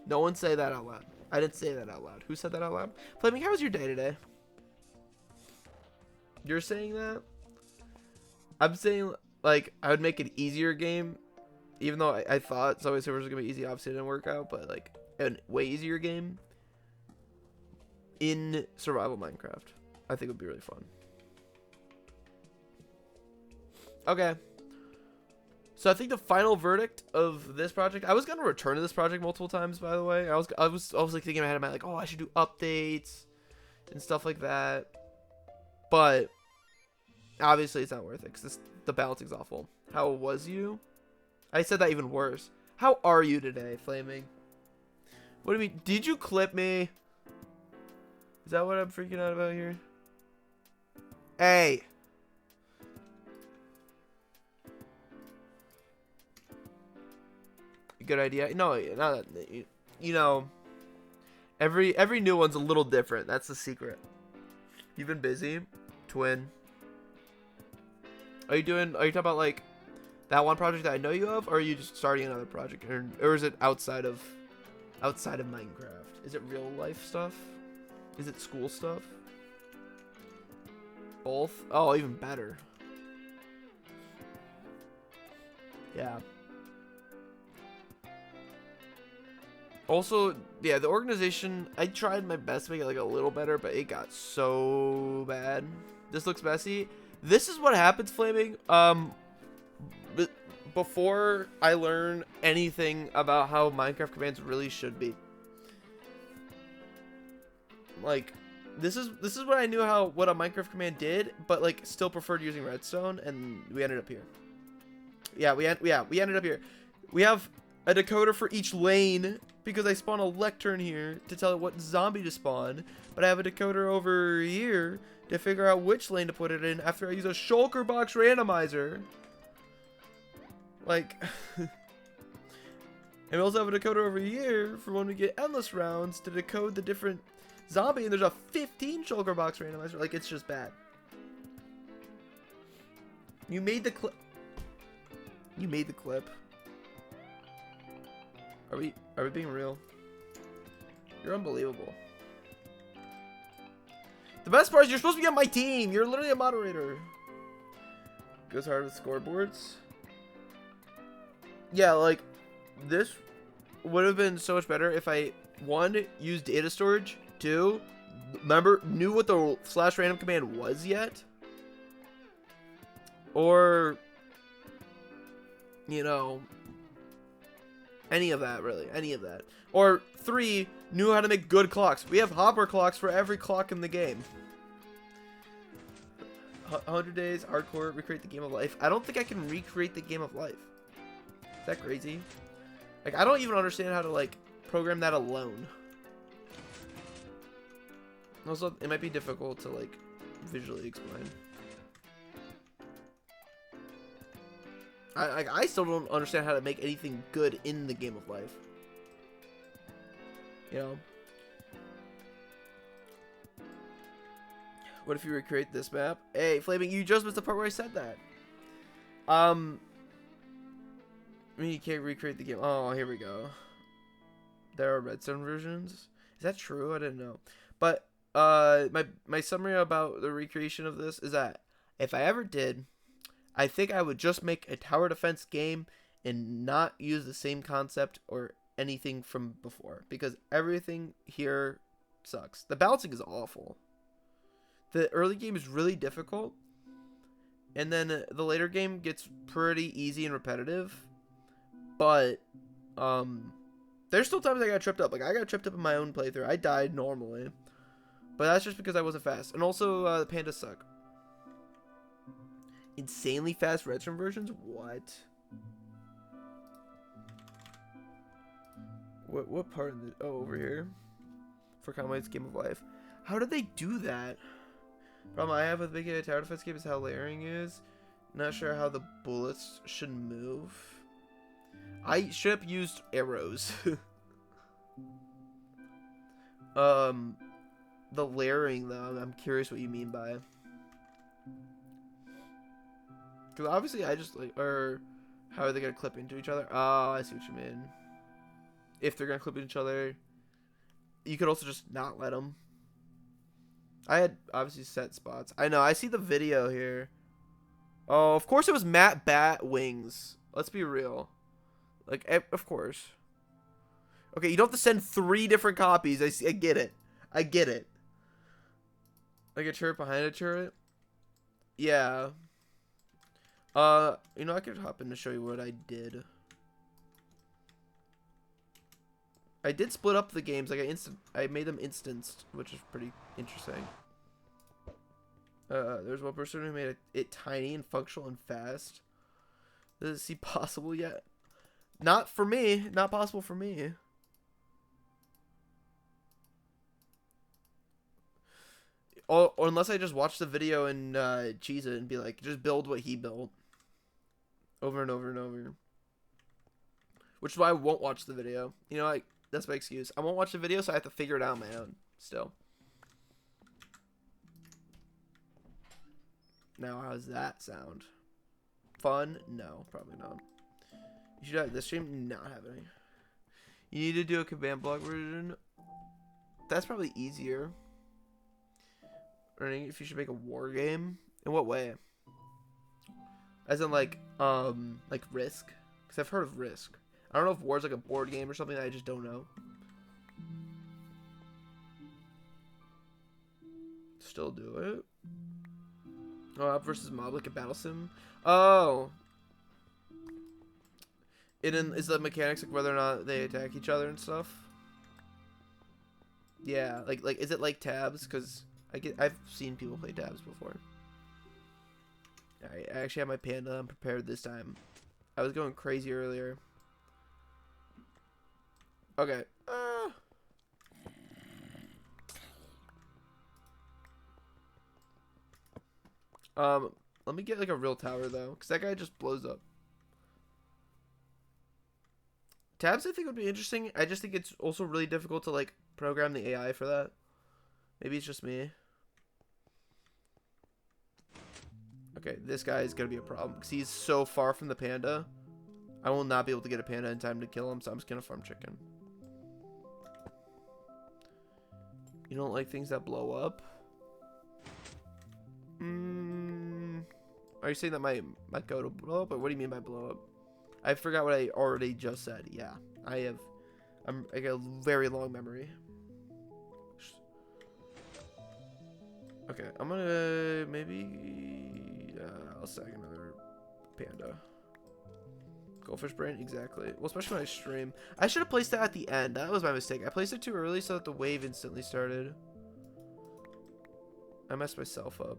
No one say that out loud. I didn't say that out loud. Who said that out loud? Flaming, how was your day today? You're saying that? I'm saying, like, I would make an easier game, even though I thought Subway Surfers was gonna be easy. Obviously, it didn't work out, but like a way easier game in survival Minecraft, I think would be really fun. Okay, so I think the final verdict of this project. I was gonna return to this project multiple times, by the way. I was like thinking in my head, like, oh, I should do updates and stuff like that, but obviously it's not worth it because the balancing's awful. How was you? I said that even worse. How are you today, Flaming? What do you mean? Did you clip me? Is that what I'm freaking out about here? Hey. Good idea. No, not you know. Every new one's a little different. That's the secret. You've been busy, twin. Are you talking about like that one project that I know you of, or are you just starting another project, or is it outside of Minecraft? Is it real life stuff? Is it school stuff? Both? Oh, even better. Yeah. Also, yeah, the organization, I tried my best to make it like a little better, but it got so bad. This looks messy. This is what happens, Flaming. before I learn anything about how Minecraft commands really should be. Like, this is what I knew what a Minecraft command did, but like still preferred using redstone, and we ended up here. Yeah, we ended up here. We have a decoder for each lane because I spawn a lectern here to tell it what zombie to spawn, but I have a decoder over here to figure out which lane to put it in after I use a shulker box randomizer. Like, and we also have a decoder over here for when we get endless rounds to decode the different zombie, and there's a 15 shulker box randomizer. Like, it's just bad. You made the clip. You made the clip. Are we being real? You're unbelievable. The best part is you're supposed to be on my team. You're literally a moderator. Goes hard with scoreboards. Yeah, like, this would have been so much better if I, 1, used data storage, 2, knew what the /random command was yet, or, you know, any of that, really, any of that. Or 3, knew how to make good clocks. We have hopper clocks for every clock in the game. 100 days, hardcore, recreate the game of life. I don't think I can recreate the game of life. Is that crazy? Like, I don't even understand how to, like, program that alone. Also, it might be difficult to, like, visually explain. I still don't understand how to make anything good in the game of life. You know? What if you recreate this map? Hey, Flaming, you just missed the part where I said that. I mean, you can't recreate the game. Oh, here we go. There are redstone versions. Is that true? I didn't know. But my summary about the recreation of this is that if I ever did, I think I would just make a tower defense game and not use the same concept or anything from before, because everything here sucks. The balancing is awful. The early game is really difficult, and then the later game gets pretty easy and repetitive. But there's still times I got tripped up. Like, I got tripped up in my own playthrough. I died normally, but that's just because I wasn't fast. And also the pandas suck. Insanely fast redstone versions? What? What part of the... Oh, over here. For Conway's Game of Life. How did they do that? Problem I have with making a tower defense game is how layering is. Not sure how the bullets should move. I should have used arrows. The layering, though, I'm curious what you mean by. Because obviously I just, like, or how are they going to clip into each other? Oh, I see what you mean. If they're going to clip into each other, you could also just not let them. I had obviously set spots. I know, I see the video here. Oh, of course it was Matt Bat Wings. Let's be real. Like, of course. Okay, you don't have to send 3 different copies. I get it. I get it. Like a turret behind a turret? Yeah. You know, I could hop in to show you what I did. I did split up the games. Like, I made them instanced, which is pretty interesting. There's one person who made it tiny and functional and fast. Does it seem possible yet? Not for me. Not possible for me. Or unless I just watch the video and cheese it and be like, just build what he built. Over and over and over. Which is why I won't watch the video. You know, like, that's my excuse. I won't watch the video, so I have to figure it out on my own. Still. Now, how does that sound? Fun? No, probably not. You should have this stream not have any. You need to do a command block version. That's probably easier. Learning if you should make a war game. In what way? As in, like Risk? Because I've heard of Risk. I don't know if War's like a board game or something. I just don't know. Still do it. Oh, up versus mob like a battle sim. Oh. is the mechanics like whether or not they attack each other and stuff? Yeah, like is it like tabs? Because I've seen people play tabs before. I actually have my panda. I'm prepared this time. I was going crazy earlier. Okay. Let me get like a real tower though, because that guy just blows up. Tabs I think would be interesting. I just think it's also really difficult to like program the AI for that. Maybe it's just me. Okay, this guy is gonna be a problem because he's so far from the panda. I will not be able to get a panda in time to kill him, so I'm just gonna farm chicken. You don't like things that blow up? Are you saying that my code will blow up? Or what do you mean by blow up? I forgot what I already just said. Yeah, I got a very long memory. Okay, I'm gonna maybe I'll stack another panda. Goldfish brain, exactly. Well, especially when I stream. I should have placed that at the end. That was my mistake. I placed it too early so that the wave instantly started. I messed myself up.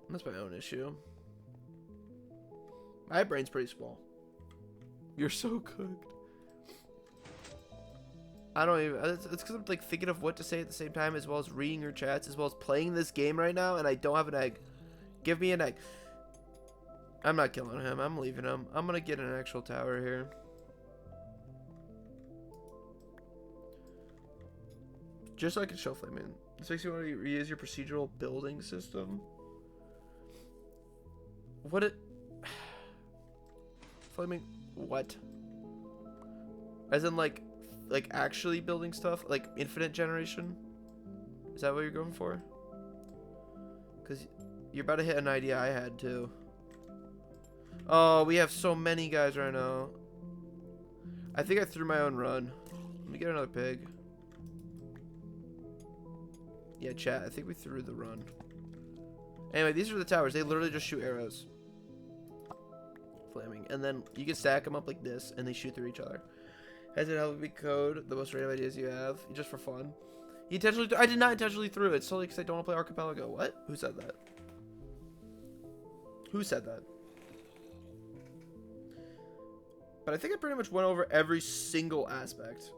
That's my own issue. My brain's pretty small. You're so cooked. I don't even. It's because I'm like thinking of what to say at the same time, as well as reading your chats, as well as playing this game right now, and I don't have an egg. Give me an egg. I'm not killing him. I'm leaving him. I'm gonna get an actual tower here. Just so I can show Flaming. This makes you want to reuse your procedural building system. What it? Flaming. What? As in like actually building stuff, like infinite generation? Is that what you're going for? Because you're about to hit an idea I had too. Oh, we have so many guys right now. I think I threw my own run. Let me get another pig. Yeah, chat, I think we threw the run. Anyway, these are the towers. They literally just shoot arrows. Flaming. And then you can stack them up like this, and they shoot through each other. Has it helped me code the most random ideas you have? Just for fun. You intentionally I did not intentionally through it. It's solely because I don't want to play Archipelago. What? Who said that? Who said that? But I think I pretty much went over every single aspect.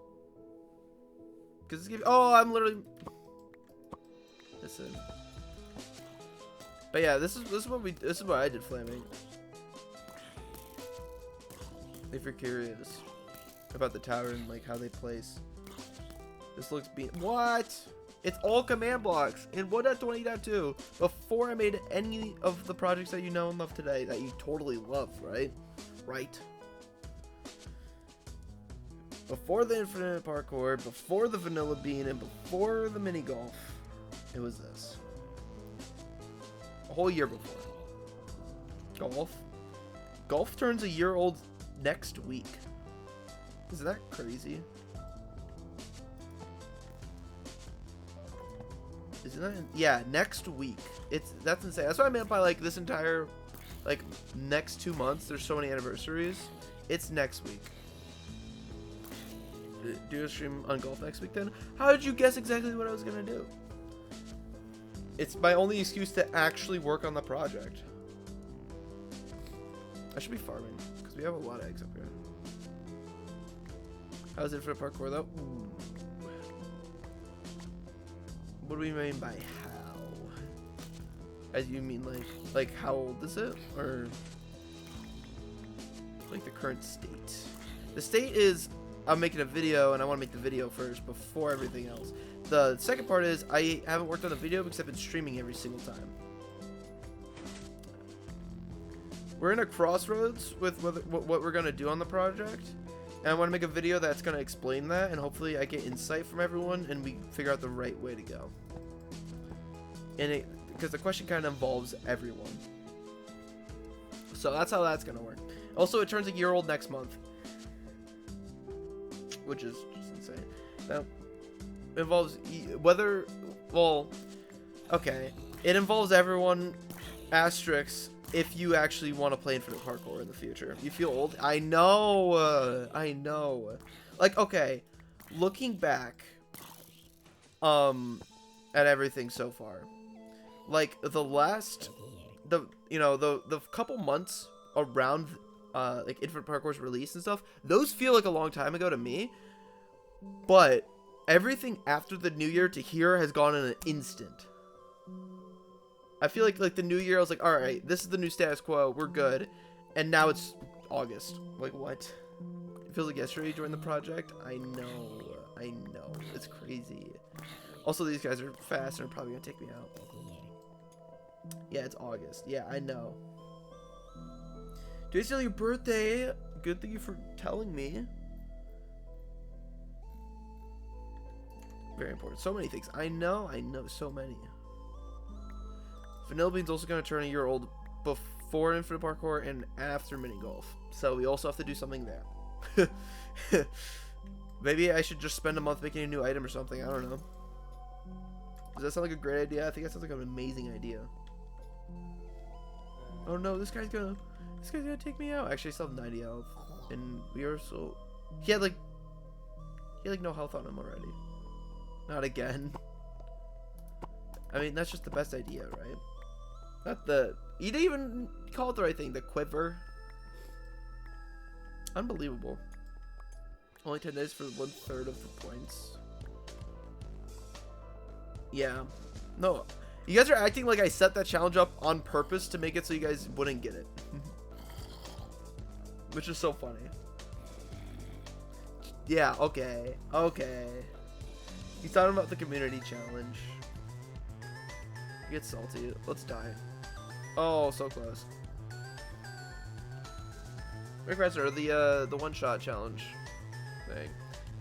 Because this game. Oh, I'm literally. Listen. But yeah, this is what I did, Flaming. If you're curious about the tower and like how they place. This looks what? It's all command blocks in 1.20.2 before I made any of the projects that you know and love today that you totally love, right? Right. Before the infinite parkour, before the vanilla bean, and before the mini golf, it was this. A whole year before. Golf turns a year old next week. Isn't that crazy? Isn't that? Yeah, next week. That's insane. That's what I meant by like this entire, like next 2 months. There's so many anniversaries. It's next week. Do a stream on golf next week then? How did you guess exactly what I was gonna do? It's my only excuse to actually work on the project. I should be farming because we have a lot of eggs up here. How's infinite parkour though? Ooh. What do we mean by how? As you mean like how old is it? Or like the current state? The state is I'm making a video and I want to make the video first before everything else. The second part is I haven't worked on the video because I've been streaming every single time. We're in a crossroads with what we're going to do on the project. And I want to make a video that's going to explain that, and hopefully I get insight from everyone and we figure out the right way to go. And because the question kind of involves everyone. So that's how that's going to work. Also, it turns a year old next month. Which is just insane. Now, it involves whether, well, okay. It involves everyone, asterisks, if you actually want to play Infinite Parkour in the future. You feel old? I know. I know. Like, okay, looking back, at everything so far, like the couple months around, like Infinite Parkour's release and stuff, those feel like a long time ago to me. But everything after the new year to here has gone in an instant. I feel like the new year, I was like, all right, this is the new status quo. We're good. And now it's August. Like, what? It feels like yesterday you joined the project. I know. It's crazy. Also, these guys are fast and are probably going to take me out. Yeah, it's August. Yeah, I know. Today's still your birthday. Good thing you for telling me. Very important. So many things. I know so many. Vanilla Bean's also going to turn a year old before Infinite Parkour and after mini golf. So we also have to do something there. Maybe I should just spend a month making a new item or something. I don't know. Does that sound like a great idea? I think that sounds like an amazing idea. Oh no, this guy's gonna take me out. Actually, I still have 90 health, and we are so. He had like no health on him already. Not again. I mean, that's just the best idea, right? Not the. You didn't even call it the right thing. The quiver. Unbelievable. Only 10 days for 1/3 of the points. Yeah. No. You guys are acting like I set that challenge up on purpose to make it so you guys wouldn't get it. Which is so funny. Yeah, okay. Okay. He's talking about the community challenge. Get salty. Let's die. Oh, so close. Regressor, the one-shot challenge thing.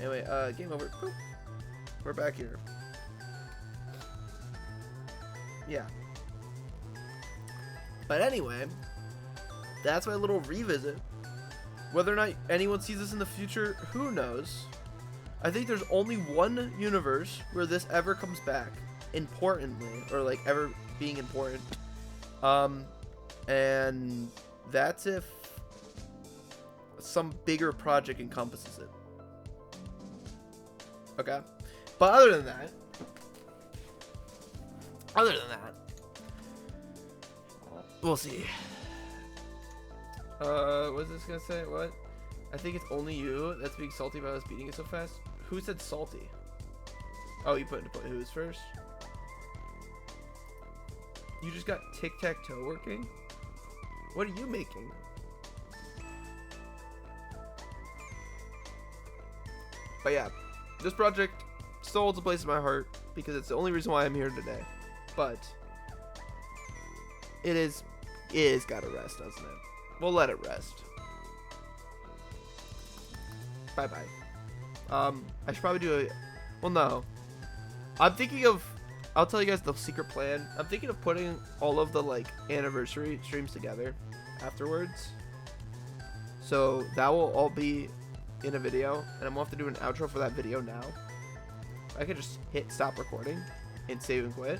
Anyway, game over. Boop. We're back here. Yeah. But anyway, that's my little revisit. Whether or not anyone sees this in the future, who knows? I think there's only one universe where this ever comes back importantly, or like ever being important. And that's if some bigger project encompasses it. Okay? But other than that, we'll see. What's this gonna say? What? I think it's only you that's being salty about us beating it so fast. Who said salty? Oh, you put who's first? You just got tic-tac-toe working? What are you making? But yeah, this project still holds a place in my heart because it's the only reason why I'm here today. But it is gotta rest, doesn't it? We'll let it rest. Bye bye. I should probably do a. Well, no. I'm thinking of. I'll tell you guys the secret plan. I'm thinking of putting all of the like anniversary streams together afterwards. So that will all be in a video, and I'm gonna have to do an outro for that video now. I could just hit stop recording and save and quit.